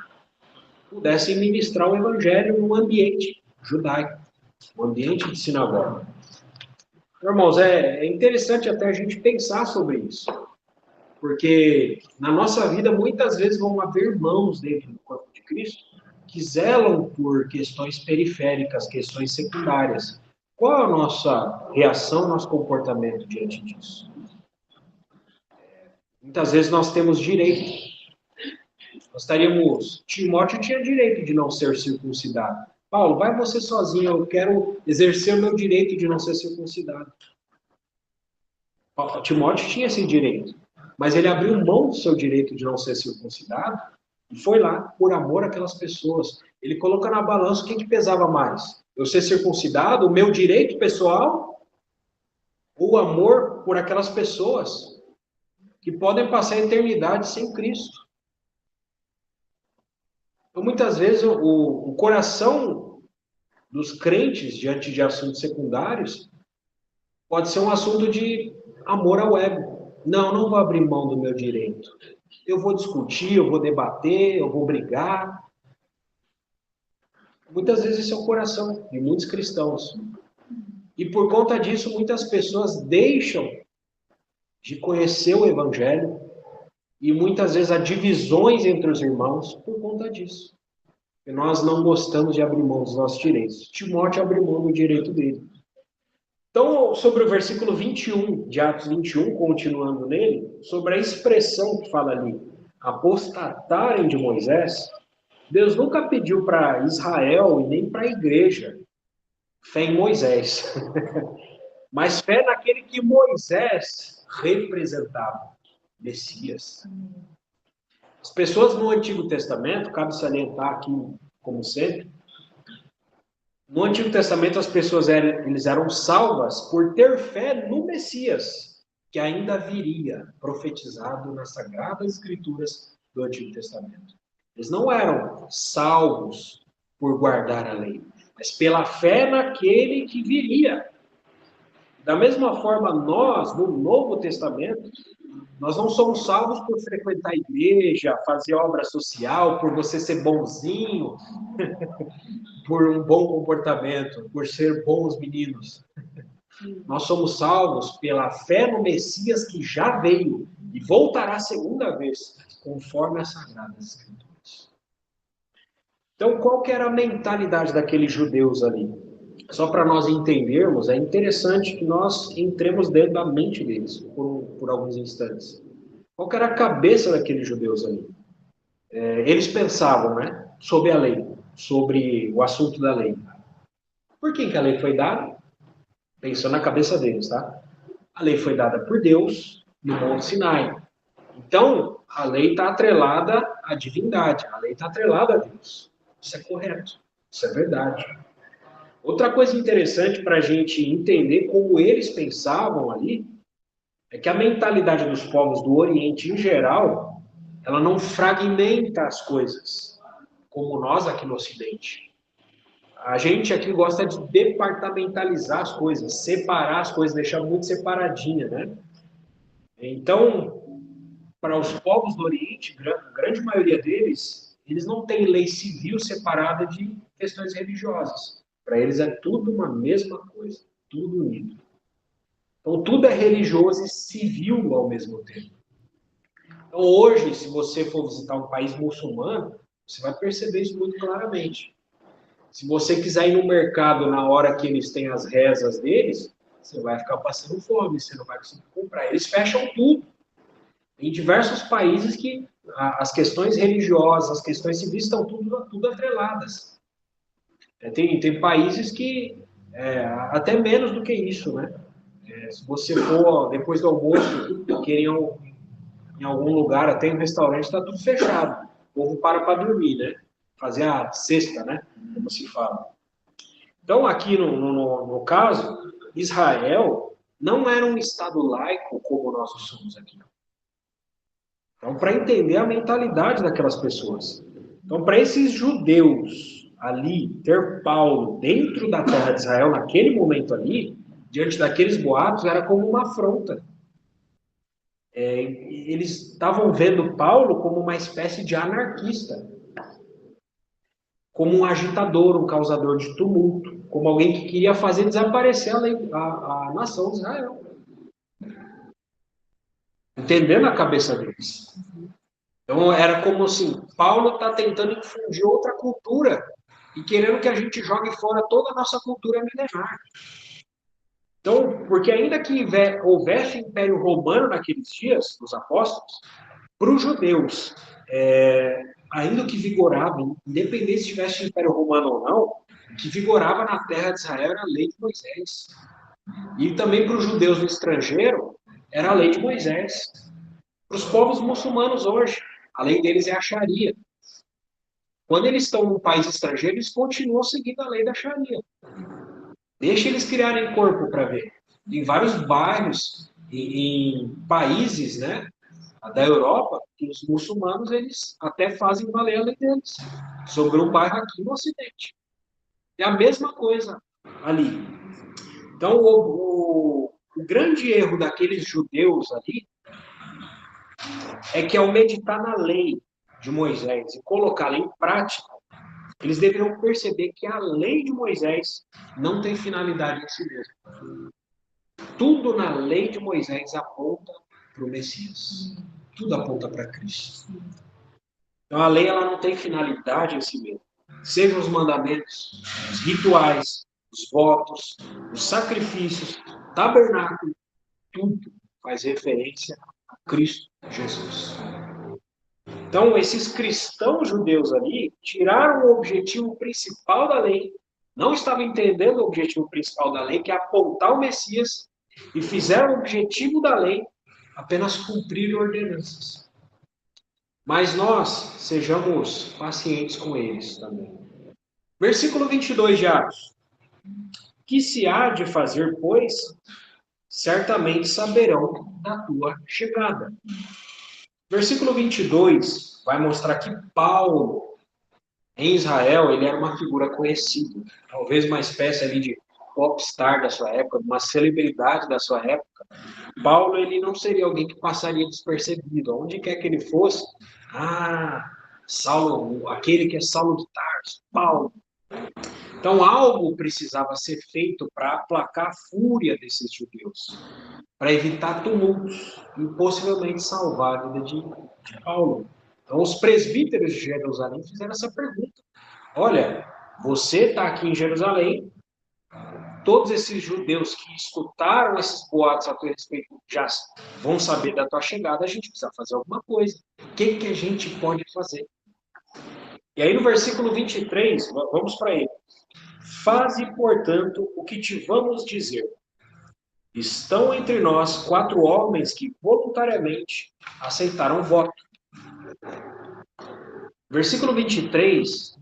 pudessem ministrar o evangelho num ambiente judaico, um ambiente de sinagoga. Irmãos, é interessante até a gente pensar sobre isso, porque na nossa vida muitas vezes vão haver irmãos dentro do corpo de Cristo que zelam por questões periféricas, questões secundárias. Qual a nossa reação, nosso comportamento diante disso? Muitas vezes nós temos direito. Timóteo tinha direito de não ser circuncidado. Paulo, vai você sozinho, eu quero exercer o meu direito de não ser circuncidado. Timóteo tinha esse direito, mas ele abriu mão do seu direito de não ser circuncidado e foi lá por amor àquelas pessoas. Ele coloca na balança o que pesava mais: eu ser circuncidado, o meu direito pessoal, ou o amor por aquelas pessoas que podem passar a eternidade sem Cristo. Então, muitas vezes, o coração dos crentes diante de assuntos secundários pode ser um assunto de amor ao ego. Não vou abrir mão do meu direito. Eu vou discutir, eu vou debater, eu vou brigar. Muitas vezes esse é o coração de muitos cristãos. E por conta disso, muitas pessoas deixam de conhecer o evangelho e muitas vezes há divisões entre os irmãos por conta disso. E nós não gostamos de abrir mão dos nossos direitos. Timóteo abriu mão do direito dele. Então, sobre o versículo 21 de Atos 21, continuando nele, sobre a expressão que fala ali, apostatarem de Moisés, Deus nunca pediu para Israel e nem para a igreja fé em Moisés, mas fé naquele que Moisés representava, Messias. As pessoas no Antigo Testamento, cabe salientar aqui, como sempre, no Antigo Testamento as pessoas eram salvas por ter fé no Messias, que ainda viria, profetizado nas Sagradas Escrituras do Antigo Testamento. Eles não eram salvos por guardar a lei, mas pela fé naquele que viria. Da mesma forma, nós, no Novo Testamento, nós não somos salvos por frequentar a igreja, fazer obra social, por você ser bonzinho, por um bom comportamento, por ser bons meninos. Nós somos salvos pela fé no Messias que já veio e voltará a segunda vez, conforme as Sagradas Escrituras. Então, qual que era a mentalidade daqueles judeus ali? Só para nós entendermos, é interessante que nós entremos dentro da mente deles por alguns instantes. Qual que era a cabeça daqueles judeus ali? Eles pensavam, né, sobre a lei, sobre o assunto da lei. Por quem que a lei foi dada? Pensando na cabeça deles, tá? A lei foi dada por Deus no Monte Sinai. Então, a lei está atrelada à divindade, a lei está atrelada a Deus. Isso é correto, isso é verdade. Outra coisa interessante para a gente entender como eles pensavam ali é que a mentalidade dos povos do Oriente, em geral, ela não fragmenta as coisas, como nós aqui no Ocidente. A gente aqui gosta de departamentalizar as coisas, separar as coisas, deixar muito separadinha, né? Então, para os povos do Oriente, a grande maioria deles, eles não têm lei civil separada de questões religiosas. Para eles é tudo uma mesma coisa, tudo unido. Então, tudo é religioso e civil ao mesmo tempo. Então, hoje, se você for visitar um país muçulmano, você vai perceber isso muito claramente. Se você quiser ir no mercado na hora que eles têm as rezas deles, você vai ficar passando fome, você não vai conseguir comprar. Eles fecham tudo. Em diversos países que as questões religiosas, as questões civis estão tudo atreladas. Tem países que até menos do que isso, né? Se você for depois do almoço, querer em algum lugar, até em restaurante, está tudo fechado. O povo para dormir, né? Fazer a cesta, né? Como se fala. Então, aqui no caso, Israel não era um estado laico como nós somos aqui. Então, para entender a mentalidade daquelas pessoas. Então, para esses judeus ali, ter Paulo dentro da terra de Israel, naquele momento ali, diante daqueles boatos, era como uma afronta. Eles estavam vendo Paulo como uma espécie de anarquista, como um agitador, um causador de tumulto, como alguém que queria fazer desaparecer a nação de Israel. Entendendo a cabeça deles. Então era como assim, Paulo está tentando infundir outra cultura e querendo que a gente jogue fora toda a nossa cultura milenar. Então, porque ainda que houvesse Império Romano naqueles dias, dos apóstolos, para os judeus, ainda que vigorava, independente se tivesse Império Romano ou não, o que vigorava na terra de Israel era a lei de Moisés. E também para os judeus no estrangeiro, era a lei de Moisés. Para os povos muçulmanos hoje, a lei deles é a Sharia. Quando eles estão num país estrangeiro, eles continuam seguindo a lei da Sharia. Deixa eles criarem corpo para ver. Em vários bairros, em países, né, da Europa, que os muçulmanos eles até fazem valer a lei deles sobre um bairro aqui no Ocidente. É a mesma coisa ali. Então, o grande erro daqueles judeus ali é que ao meditar na lei de Moisés e colocá-la em prática, eles deveriam perceber que a lei de Moisés não tem finalidade em si mesma. Tudo na lei de Moisés aponta para o Messias. Tudo aponta para Cristo. Então a lei ela não tem finalidade em si mesma. Sejam os mandamentos, os rituais, os votos, os sacrifícios, o tabernáculo, tudo faz referência a Cristo Jesus. Então, esses cristãos judeus ali tiraram o objetivo principal da lei, não estavam entendendo o objetivo principal da lei, que é apontar o Messias, e fizeram o objetivo da lei apenas cumprir ordenanças. Mas nós sejamos pacientes com eles também. Versículo 22 de Atos. Que se há de fazer, pois, certamente saberão da tua chegada. Versículo 22 vai mostrar que Paulo, em Israel, ele era uma figura conhecida, talvez uma espécie ali de popstar da sua época, uma celebridade da sua época. Paulo, ele não seria alguém que passaria despercebido, onde quer que ele fosse. Saulo, aquele que é Saulo de Tarso, Paulo. Então, algo precisava ser feito para aplacar a fúria desses judeus, para evitar tumultos e possivelmente salvar a vida de Paulo. Então, os presbíteros de Jerusalém fizeram essa pergunta. Olha, você está aqui em Jerusalém, todos esses judeus que escutaram esses boatos a teu respeito já vão saber da tua chegada, a gente precisa fazer alguma coisa. O que a gente pode fazer? E aí no versículo 23, vamos para ele. Faze, portanto, o que te vamos dizer. Estão entre nós 4 homens que voluntariamente aceitaram o voto. Versículo 23,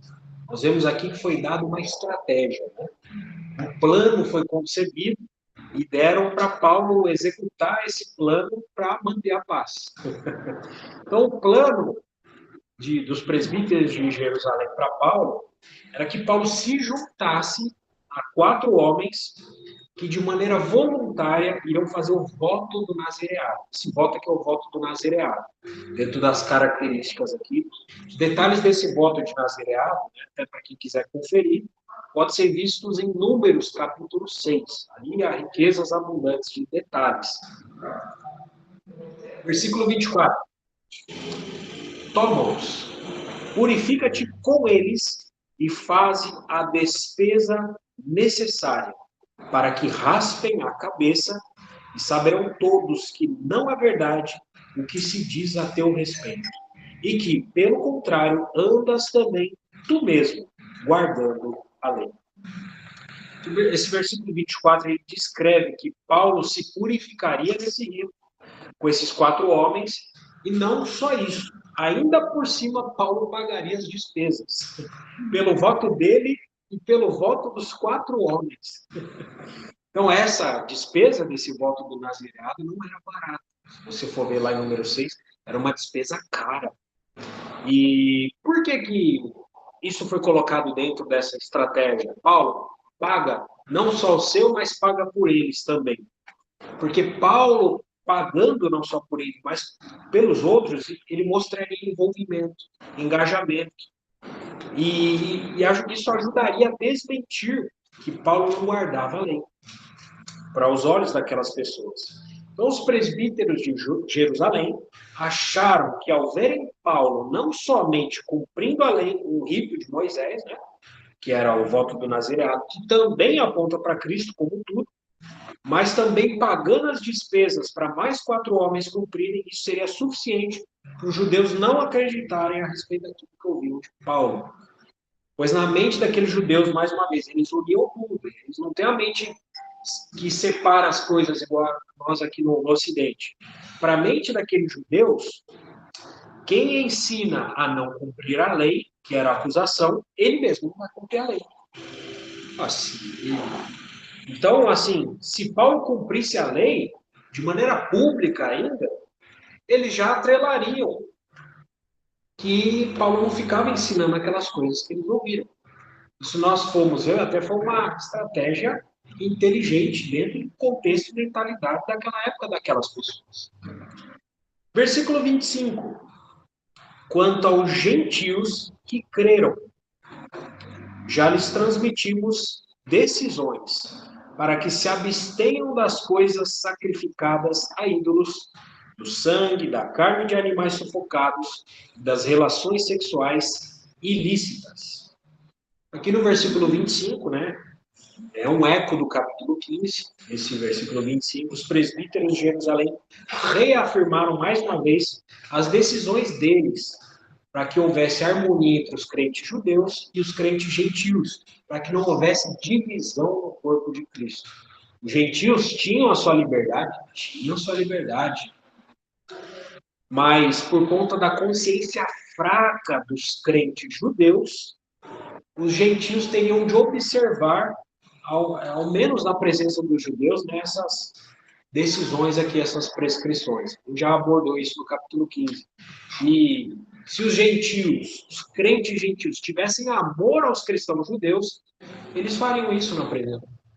nós vemos aqui que foi dada uma estratégia. Né? O plano foi concebido e deram para Paulo executar esse plano para manter a paz. Então, o plano dos presbíteros de Jerusalém para Paulo era que Paulo se juntasse a 4 homens que de maneira voluntária irão fazer o voto do nazireado. Esse voto aqui é o voto do nazireado, dentro das características aqui. Os detalhes desse voto de nazireado, né, até para quem quiser conferir, pode ser vistos em Números, capítulo 6. Ali há riquezas abundantes de detalhes. Versículo 24. Toma-os, purifica-te com eles e faze a despesa necessária para que raspem a cabeça e saberão todos que não é verdade o que se diz a teu respeito, e que, pelo contrário, andas também tu mesmo, guardando a lei. Esse versículo 24 ele descreve que Paulo se purificaria nesse rio com esses 4 homens, e não só isso, ainda por cima Paulo pagaria as despesas, pelo voto dele e pelo voto dos 4 homens. Então, essa despesa desse voto do nazireado não era barata. Se você for ver lá em número 6, era uma despesa cara. E por que isso foi colocado dentro dessa estratégia? Paulo, paga Não só o seu, mas paga por eles também. Porque Paulo, pagando não só por ele, mas pelos outros, ele mostraria envolvimento, engajamento. E isso ajudaria a desmentir que Paulo não guardava a lei para os olhos daquelas pessoas. Então, os presbíteros de Jerusalém acharam que, ao verem Paulo não somente cumprindo a lei, o rito de Moisés, né, que era o voto do nazireado, que também aponta para Cristo como tudo, mas também pagando as despesas para mais 4 homens cumprirem, isso seria suficiente para os judeus não acreditarem a respeito daquilo que ouviram de Paulo. Pois na mente daqueles judeus, mais uma vez, eles uniam tudo, eles não têm a mente que separa as coisas igual a nós aqui no Ocidente. Para a mente daqueles judeus, quem ensina a não cumprir a lei, que era a acusação, ele mesmo não vai cumprir a lei. Assim, então, assim, se Paulo cumprisse a lei, de maneira pública ainda, eles já atrelariam que Paulo não ficava ensinando aquelas coisas que eles ouviram. Se nós formos ver, até foi uma estratégia inteligente dentro do contexto e mentalidade daquela época daquelas pessoas. Versículo 25. Quanto aos gentios que creram, já lhes transmitimos decisões para que se abstenham das coisas sacrificadas a ídolos, do sangue, da carne de animais sufocados, das relações sexuais ilícitas. Aqui no versículo 25, né, é um eco do capítulo 15, esse versículo 25, os presbíteros de Jerusalém reafirmaram mais uma vez as decisões deles para que houvesse harmonia entre os crentes judeus e os crentes gentios, para que não houvesse divisão no corpo de Cristo. Os gentios tinham a sua liberdade, mas por conta da consciência fraca dos crentes judeus, os gentios teriam de observar, ao menos na presença dos judeus, nessas decisões aqui, essas prescrições. A gente já abordou isso no capítulo 15. E se os gentios, os crentes gentios, tivessem amor aos cristãos judeus, eles fariam isso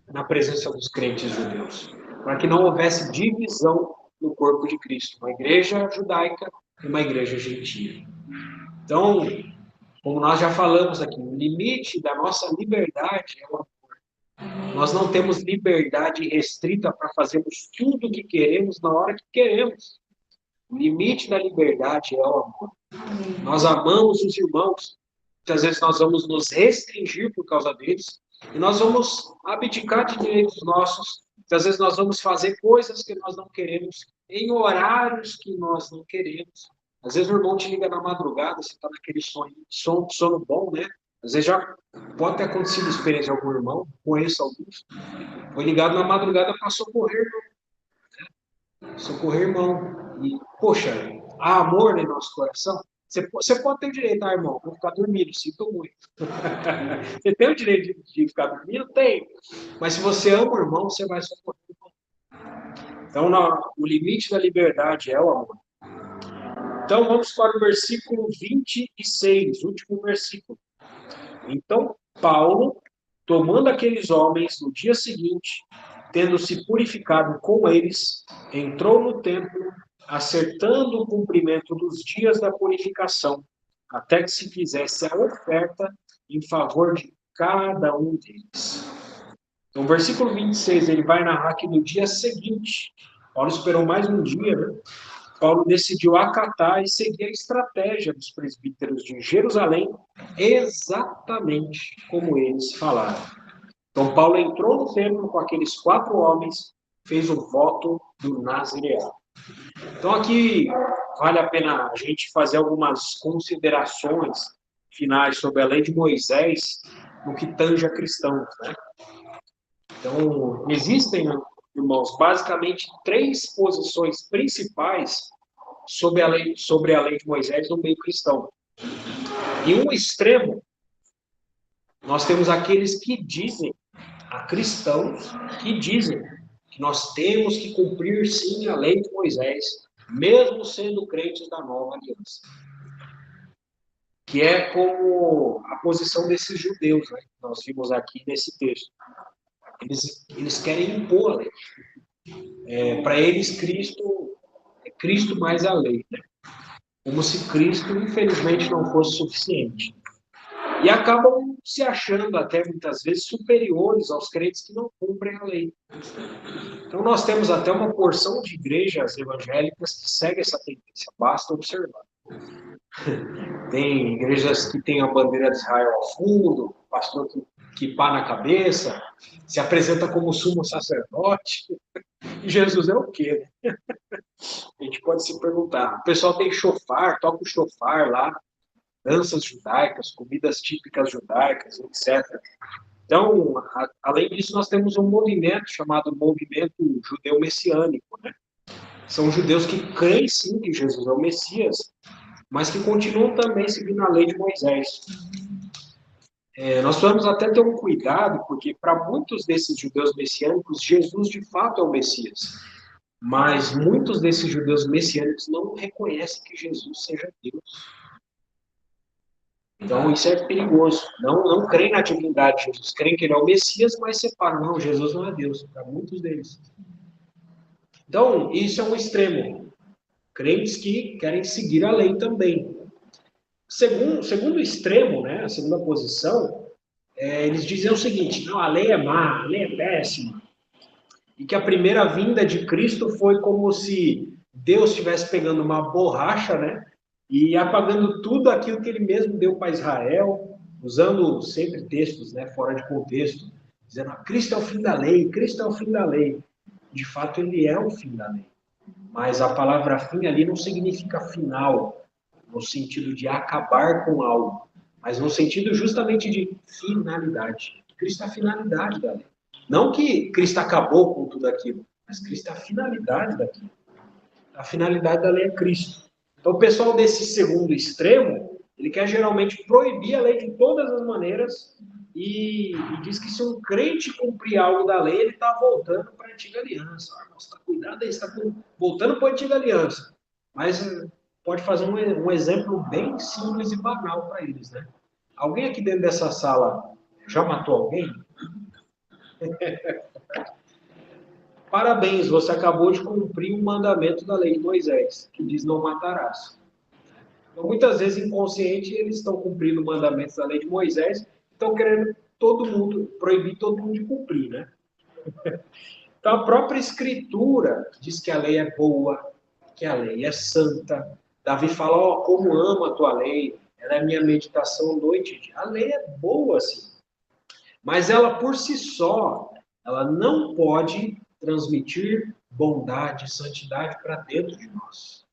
na presença dos crentes judeus, para que não houvesse divisão no corpo de Cristo, uma igreja judaica e uma igreja gentia. Então, como nós já falamos aqui, o limite da nossa liberdade é o amor. Nós não temos liberdade restrita para fazermos tudo o que queremos na hora que queremos. O limite da liberdade é o amor. Nós amamos os irmãos. Muitas vezes nós vamos nos restringir por causa deles. E nós vamos abdicar de direitos nossos. Muitas vezes nós vamos fazer coisas que nós não queremos, em horários que nós não queremos. Às vezes o irmão te liga na madrugada, você está naquele sono bom, né? Às vezes já pode ter acontecido experiência de algum irmão, conheço alguns. Foi ligado na madrugada para socorrer, irmão. E, poxa, há amor no nosso coração. Você pode ter o direito, irmão, vou ficar dormindo, sinto muito. Você tem o direito de ficar dormindo? Tem. Mas se você ama o irmão, você vai socorrer o irmão. Então, o limite da liberdade é o amor. Então, vamos para o versículo 26, último versículo. Então, Paulo, tomando aqueles homens no dia seguinte, tendo se purificado com eles, entrou no templo, acertando o cumprimento dos dias da purificação, até que se fizesse a oferta em favor de cada um deles. Então, o versículo 26, ele vai narrar que no dia seguinte, Paulo esperou mais um dia, né? Paulo decidiu acatar e seguir a estratégia dos presbíteros de Jerusalém, exatamente como eles falaram. Então, Paulo entrou no templo com aqueles 4 homens, fez o voto do nazireado. Então, aqui vale a pena a gente fazer algumas considerações finais sobre a lei de Moisés no que tange a cristãos, né? Então, existem, irmãos, basicamente 3 posições principais sobre a lei de Moisés no meio cristão. Em um extremo, nós temos aqueles que dizem, a cristãos que dizem que nós temos que cumprir sim a lei de Moisés, mesmo sendo crentes da nova aliança. Que é como a posição desses judeus, né, que nós vimos aqui nesse texto. Eles querem impor a lei. Para eles, Cristo é Cristo mais a lei, né? Como se Cristo, infelizmente, não fosse suficiente. E acabam se achando até muitas vezes superiores aos crentes que não cumprem a lei. Então nós temos até uma porção de igrejas evangélicas que segue essa tendência, basta observar. Tem igrejas que têm a bandeira de Israel ao fundo, pastor que pá na cabeça, se apresenta como sumo sacerdote. E Jesus é o quê? A gente pode se perguntar. O pessoal tem chofar, toca o chofar lá, danças judaicas, comidas típicas judaicas, etc. Então, além disso, nós temos um movimento chamado movimento judeu messiânico, né? São judeus que creem sim que Jesus é o Messias, mas que continuam também seguindo a lei de Moisés. Nós precisamos até ter um cuidado, porque para muitos desses judeus messiânicos, Jesus de fato é o Messias. Mas muitos desses judeus messiânicos não reconhecem que Jesus seja Deus. Então isso é perigoso. Não creem na divindade de Jesus. Creem que ele é o Messias, mas separam. Não, Jesus não é Deus. Para muitos deles. Então, isso é um extremo. Crentes que querem seguir a lei também. Segundo extremo, né, a segunda posição, eles dizem o seguinte: não, a lei é má, a lei é péssima. E que a primeira vinda de Cristo foi como se Deus estivesse pegando uma borracha, né, e apagando tudo aquilo que ele mesmo deu para Israel, usando sempre textos, né, fora de contexto, dizendo: Cristo é o fim da lei, Cristo é o fim da lei. De fato, ele é o fim da lei. Mas a palavra fim ali não significa final, no sentido de acabar com algo, mas no sentido justamente de finalidade. Cristo é a finalidade da lei. Não que Cristo acabou com tudo aquilo, mas Cristo é a finalidade daquilo. A finalidade da lei é Cristo. Então, o pessoal desse segundo extremo, ele quer geralmente proibir a lei de todas as maneiras e diz que se um crente cumprir algo da lei, ele está voltando para a antiga aliança. Nossa, cuidado aí, está voltando para a antiga aliança. Mas pode fazer um exemplo bem simples e banal para eles, né? Alguém aqui dentro dessa sala já matou alguém? Parabéns, você acabou de cumprir um mandamento da lei de Moisés, que diz não matarás. Então, muitas vezes, inconsciente, eles estão cumprindo mandamentos da lei de Moisés, estão querendo proibir todo mundo de cumprir, né? Então, a própria Escritura diz que a lei é boa, que a lei é santa. Davi fala: ó, como amo a tua lei, ela é minha meditação noite e dia. A lei é boa, sim. Mas ela, por si só, ela não pode transmitir bondade, santidade para dentro de nós.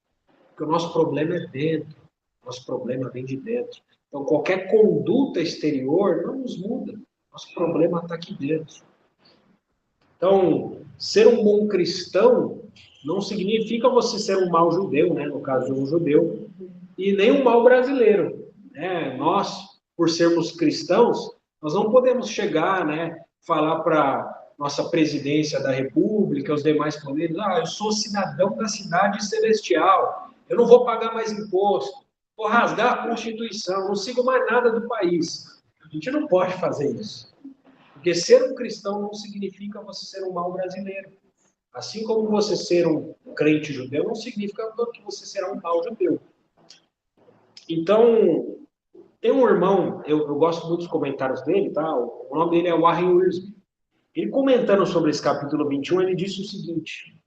Porque o nosso problema é dentro. Nosso problema vem de dentro. Então, qualquer conduta exterior não nos muda. Nosso problema está aqui dentro. Então, ser um bom cristão não significa você ser um mau judeu, né? No caso de um judeu, e nem um mau brasileiro. Né? Nós, por sermos cristãos, nós não podemos chegar, né, falar para nossa presidência da República, os demais poderes: eu sou cidadão da cidade celestial, eu não vou pagar mais imposto, vou rasgar a Constituição, não sigo mais nada do país. A gente não pode fazer isso. Porque ser um cristão não significa você ser um mau brasileiro. Assim como você ser um crente judeu não significa que você será um mau judeu. Então, tem um irmão, eu gosto muito dos comentários dele, tá? O nome dele é Warren Wiersbe. Ele comentando sobre esse capítulo 21, ele disse o seguinte: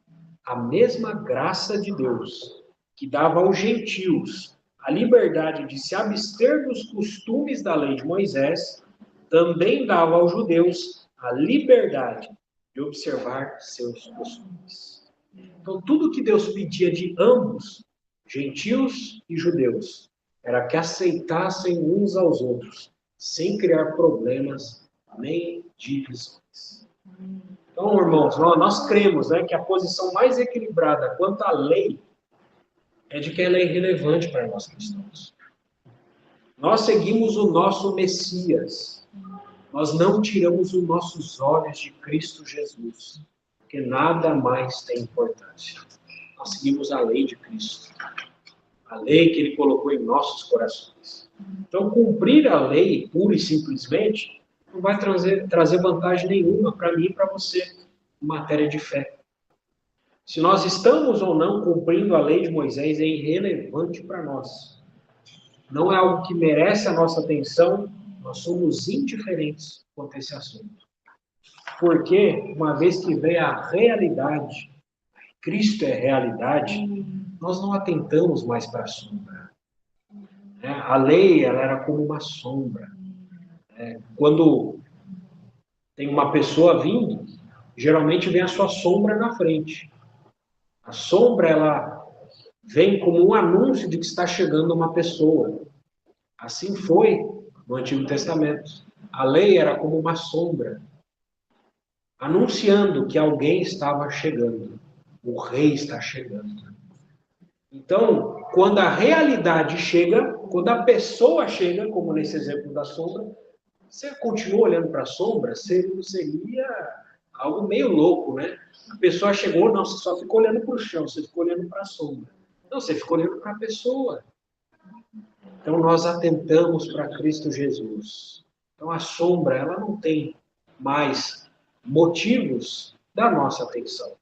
a mesma graça de Deus que dava aos gentios a liberdade de se abster dos costumes da lei de Moisés, também dava aos judeus a liberdade de observar seus costumes. Então, tudo que Deus pedia de ambos, gentios e judeus, era que aceitassem uns aos outros, sem criar problemas nem divisões. Então, irmãos, nós cremos, né, que a posição mais equilibrada quanto à lei é de que ela é irrelevante para nós cristãos. Nós seguimos o nosso Messias. Nós não tiramos os nossos olhos de Cristo Jesus, porque nada mais tem importância. Nós seguimos a lei de Cristo, a lei que Ele colocou em nossos corações. Então, cumprir a lei, pura e simplesmente, Não vai trazer vantagem nenhuma para mim e para você em matéria de fé. Se nós estamos ou não cumprindo a lei de Moisés é irrelevante para nós. Não é algo que merece a nossa atenção, nós somos indiferentes quanto a esse assunto. Porque, uma vez que vem a realidade, Cristo é realidade, nós não atentamos mais para a sombra. A lei, ela era como uma sombra. Quando tem uma pessoa vindo, geralmente vem a sua sombra na frente. A sombra, ela vem como um anúncio de que está chegando uma pessoa. Assim foi no Antigo Testamento. A lei era como uma sombra, anunciando que alguém estava chegando. O rei está chegando. Então, quando a realidade chega, quando a pessoa chega, como nesse exemplo da sombra, você continua olhando para a sombra, seria algo meio louco, né? A pessoa chegou, não, você só ficou olhando para o chão, você ficou olhando para a sombra. Não, você ficou olhando para a pessoa. Então, nós atentamos para Cristo Jesus. Então, a sombra, ela não tem mais motivos da nossa atenção.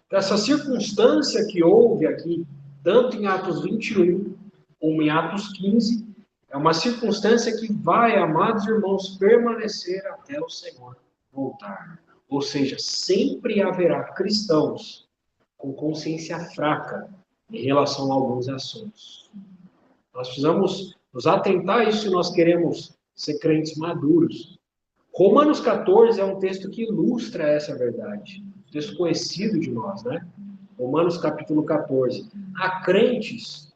Essa circunstância que houve aqui, tanto em Atos 21 como em Atos 15, é uma circunstância que vai, amados irmãos, permanecer até o Senhor voltar. Ou seja, sempre haverá cristãos com consciência fraca em relação a alguns assuntos. Nós precisamos nos atentar a isso se nós queremos ser crentes maduros. Romanos 14 é um texto que ilustra essa verdade. Um texto conhecido de nós, né? Romanos capítulo 14. Há crentes,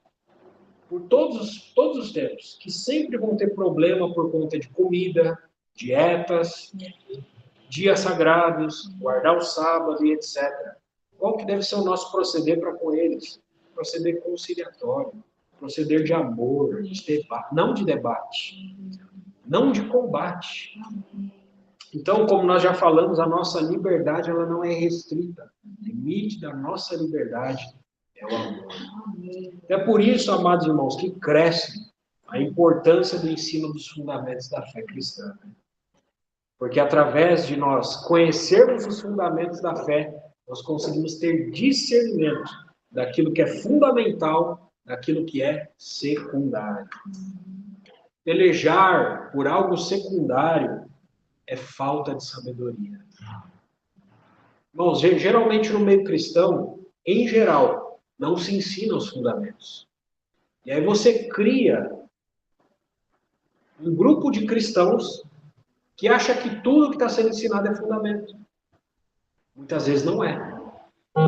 por todos os tempos, que sempre vão ter problema por conta de comida, dietas, dias sagrados, guardar o sábado e etc. Qual que deve ser o nosso proceder para com eles? Proceder conciliatório, proceder de amor, de debate, não de debate, não de combate. Então, como nós já falamos, a nossa liberdade ela não é restrita. O limite da nossa liberdade é o amor. É por isso, amados irmãos, que cresce a importância do ensino dos fundamentos da fé cristã. Porque através de nós conhecermos os fundamentos da fé, nós conseguimos ter discernimento daquilo que é fundamental, daquilo que é secundário. Pelejar por algo secundário é falta de sabedoria. Irmãos, geralmente no meio cristão, em geral, não se ensina os fundamentos. E aí você cria um grupo de cristãos que acha que tudo que está sendo ensinado é fundamento. Muitas vezes não é.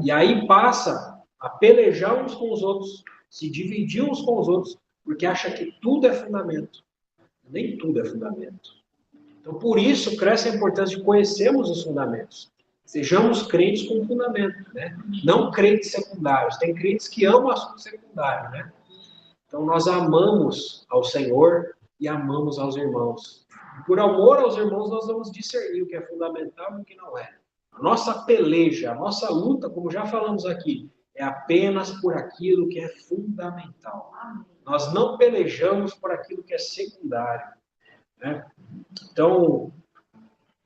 E aí passa a pelejar uns com os outros, se dividir uns com os outros, porque acha que tudo é fundamento. Nem tudo é fundamento. Então, por isso, cresce a importância de conhecermos os fundamentos. Sejamos crentes com fundamento, né? Não crentes secundários. Tem crentes que amam o assunto secundário, né? Então, nós amamos ao Senhor e amamos aos irmãos. E por amor aos irmãos, nós vamos discernir o que é fundamental e o que não é. A nossa peleja, a nossa luta, como já falamos aqui, é apenas por aquilo que é fundamental. Nós não pelejamos por aquilo que é secundário, né? Então,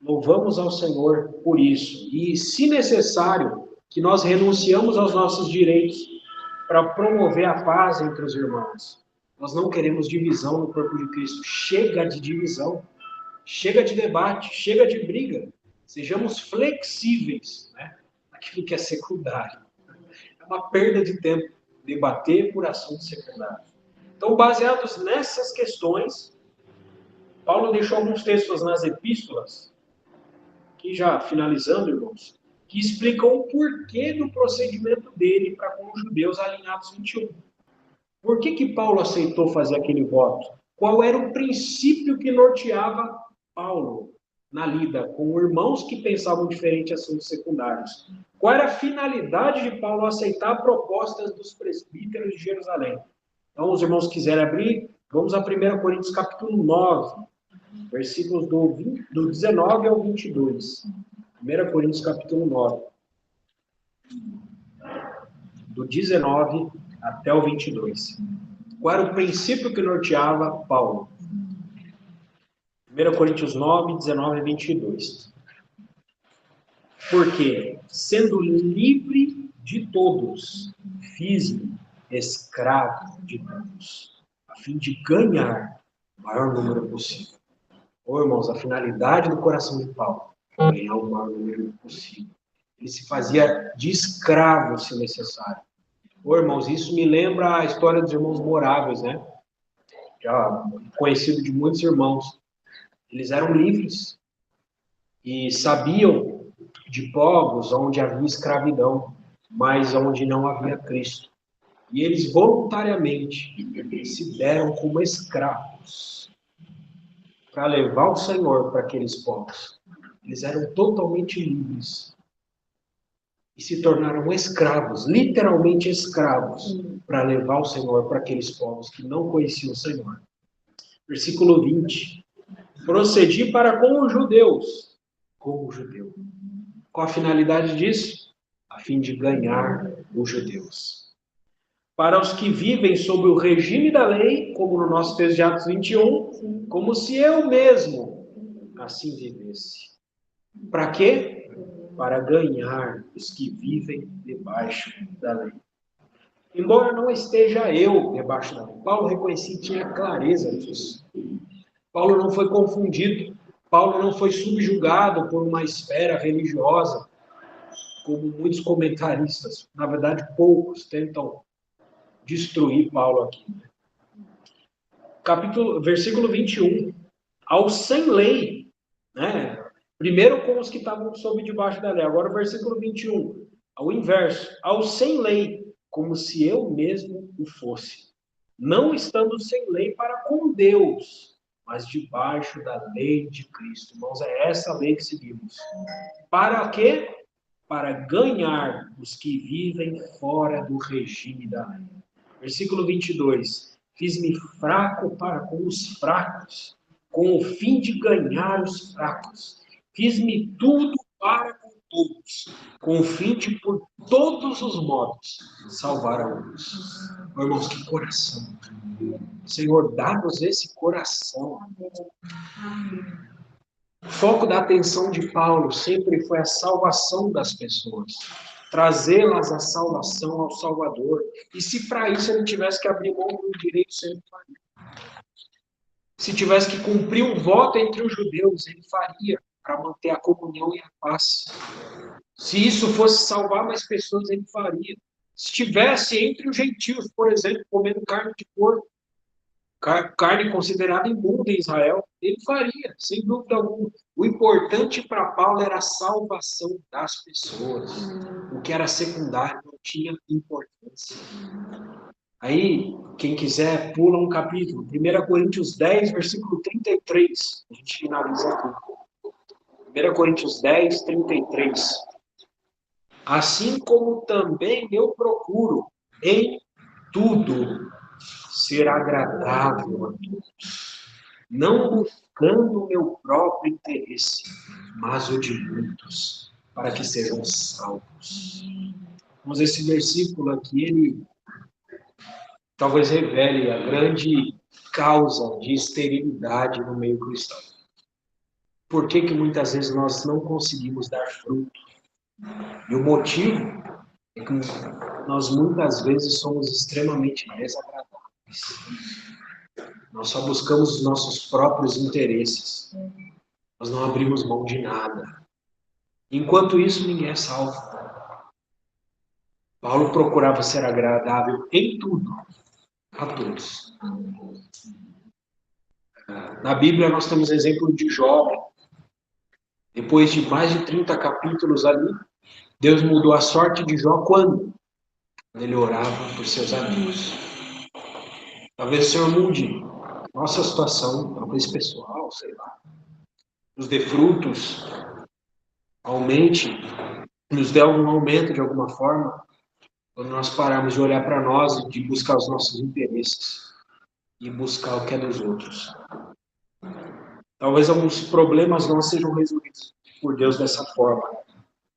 louvamos ao Senhor por isso. E, se necessário, que nós renunciamos aos nossos direitos para promover a paz entre os irmãos. Nós não queremos divisão no corpo de Cristo. Chega de divisão, chega de debate, chega de briga. Sejamos flexíveis, né? Aquilo que é secundário. É uma perda de tempo debater por assuntos secundários. Então, baseados nessas questões, Paulo deixou alguns textos nas epístolas, que já finalizando, irmãos, que explicam o porquê do procedimento dele para com os judeus ali em Atos 21. Por que Paulo aceitou fazer aquele voto? Qual era o princípio que norteava Paulo na lida com irmãos que pensavam diferente em assuntos secundários? Qual era a finalidade de Paulo aceitar propostas dos presbíteros de Jerusalém? Então, os irmãos quiserem abrir, vamos a 1 Coríntios capítulo 9, versículos do 19 ao 22. 1 Coríntios capítulo 9. Do 19 até o 22. Qual era o princípio que norteava Paulo? 1 Coríntios 9, 19 e 22. Porque, sendo livre de todos, fiz-me escravo de todos, a fim de ganhar o maior número possível. Ô, irmãos, a finalidade do coração de Paulo é ganhar o maior número possível. Ele se fazia de escravo, se necessário. Ô, irmãos, isso me lembra a história dos irmãos moráveis, né? Já conhecido de muitos irmãos. Eles eram livres e sabiam de povos onde havia escravidão, mas onde não havia Cristo. E eles voluntariamente se deram como escravos para levar o Senhor para aqueles povos. Eles eram totalmente livres e se tornaram escravos, literalmente escravos, para levar o Senhor para aqueles povos que não conheciam o Senhor. Versículo 20. Procedi para com os judeus, como judeu. Qual a finalidade disso? A fim de ganhar os judeus. Para os que vivem sob o regime da lei, como no nosso texto de Atos 21, como se eu mesmo assim vivesse. Para quê? Para ganhar os que vivem debaixo da lei. Embora não esteja eu debaixo da lei, Paulo reconhecia e tinha clareza disso. Paulo não foi confundido, Paulo não foi subjugado por uma esfera religiosa, como muitos comentaristas, na verdade poucos, tentam destruir Paulo aqui. Versículo 21. Ao sem lei, né? Primeiro com os que estavam sob debaixo da lei, agora o versículo 21. Ao inverso, ao sem lei, como se eu mesmo o fosse. Não estando sem lei para com Deus, mas debaixo da lei de Cristo. Irmãos, é essa lei que seguimos. Para quê? Para ganhar os que vivem fora do regime da lei. Versículo 22. Fiz-me fraco para com os fracos, com o fim de ganhar os fracos. Fiz-me tudo para com todos, com o fim de, por todos os modos, salvar alguns. Irmãos, que coração. Senhor, dá-nos esse coração. O foco da atenção de Paulo sempre foi a salvação das pessoas. Trazê-las à salvação ao Salvador. E se para isso ele tivesse que abrir mão do direito, ele faria. Se tivesse que cumprir um voto entre os judeus, ele faria, para manter a comunhão e a paz. Se isso fosse salvar mais pessoas, ele faria. Se estivesse entre os gentios, por exemplo, comendo carne de porco, carne considerada imunda em Israel, ele faria, sem dúvida alguma. O importante para Paulo era a salvação das pessoas. O que era secundário não tinha importância. Aí, quem quiser, pula um capítulo. 1 Coríntios 10, versículo 33. A gente finaliza aqui. 1 Coríntios 10, 33. Assim como também eu procuro em tudo ser agradável a todos, não buscando o meu próprio interesse, mas o de muitos, para que sejam salvos. Mas esse versículo aqui, ele talvez revele a grande causa de esterilidade no meio cristão. Por que muitas vezes nós não conseguimos dar fruto? E o motivo é que nós muitas vezes somos extremamente desagradáveis. Nós só buscamos os nossos próprios interesses. Nós não abrimos mão de nada. Enquanto isso, ninguém é salvo. Paulo procurava ser agradável em tudo, a todos. Na Bíblia nós temos exemplo de Jó. Depois de mais de 30 capítulos ali, Deus mudou a sorte de Jó quando? Quando ele orava por seus amigos. Talvez o Senhor mude nossa situação, talvez pessoal, sei lá. Nos dê frutos, aumente, nos dê algum aumento de alguma forma, quando nós pararmos de olhar para nós e de buscar os nossos interesses e buscar o que é dos outros. Talvez alguns problemas não sejam resolvidos por Deus dessa forma.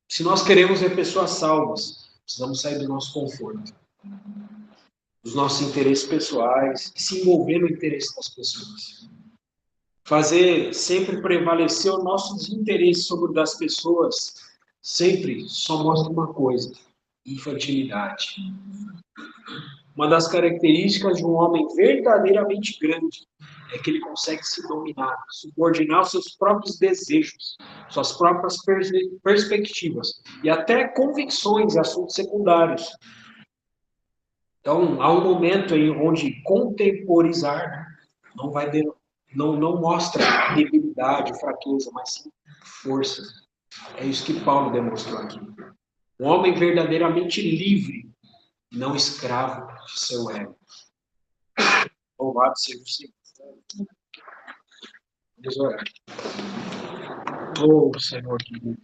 Se nós queremos ver pessoas salvas, precisamos sair do nosso conforto, dos nossos interesses pessoais e se envolver no interesse das pessoas. fazer sempre prevalecer o nosso desinteresse sobre o das pessoas, sempre só mostra uma coisa: infantilidade. Uma das características de um homem verdadeiramente grande é que ele consegue se dominar, subordinar os seus próprios desejos, suas próprias perspectivas e até convicções e assuntos secundários. Então, há um momento em onde contemporizar não mostra debilidade, fraqueza, mas sim força. É isso que Paulo demonstrou aqui. Um homem verdadeiramente livre, não escravo de seu ego. Louvado seja o Senhor. Vamos orar. Oh, Senhor querido.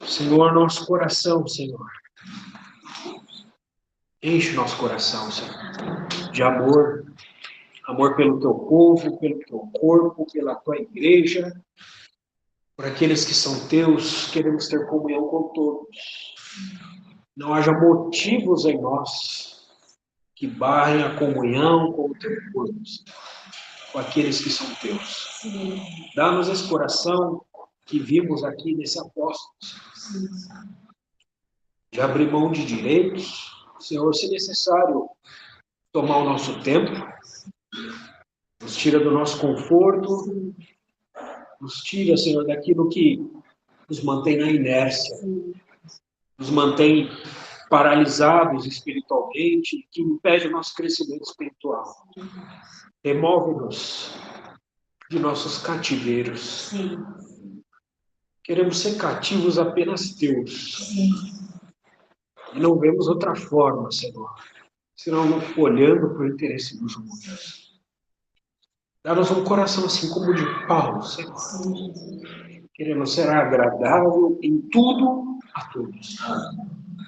Senhor, nosso coração, Senhor. Enche nosso coração, Senhor, de amor. Amor pelo teu povo, pelo teu corpo, pela tua igreja. Por aqueles que são teus, queremos ter comunhão com todos. Não haja motivos em nós que barrem a comunhão com o teu corpo, com aqueles que são teus. Dá-nos esse coração que vimos aqui nesse apóstolo, de abrir mão de direitos, Senhor, se necessário, tomar o nosso tempo, nos tira do nosso conforto, nos tira, Senhor, daquilo que nos mantém na inércia, nos mantém paralisados espiritualmente, que impede o nosso crescimento espiritual. Remove-nos de nossos cativeiros. Queremos ser cativos apenas teus. E não vemos outra forma, Senhor, senão olhando para o interesse dos outros. Dá-nos um coração assim como o de Paulo, Senhor. Queremos ser agradável em tudo a todos,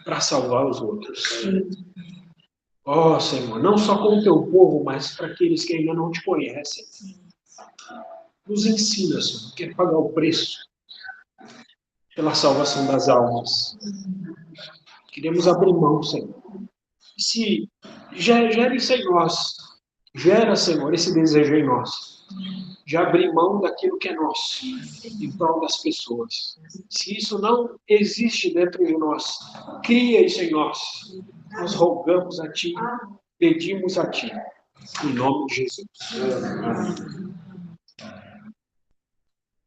para salvar os outros. Ó, Senhor, não só com o teu povo, mas para aqueles que ainda não te conhecem. Nos ensina, Senhor, quer pagar o preço pela salvação das almas. Queremos abrir mão, Senhor. Se gere isso em nós, gera, Senhor, esse desejo em nós, de abrir mão daquilo que é nosso, em prol das pessoas. Se isso não existe dentro de nós, cria isso em nós. Nós rogamos a Ti, pedimos a Ti, em nome de Jesus. Amém.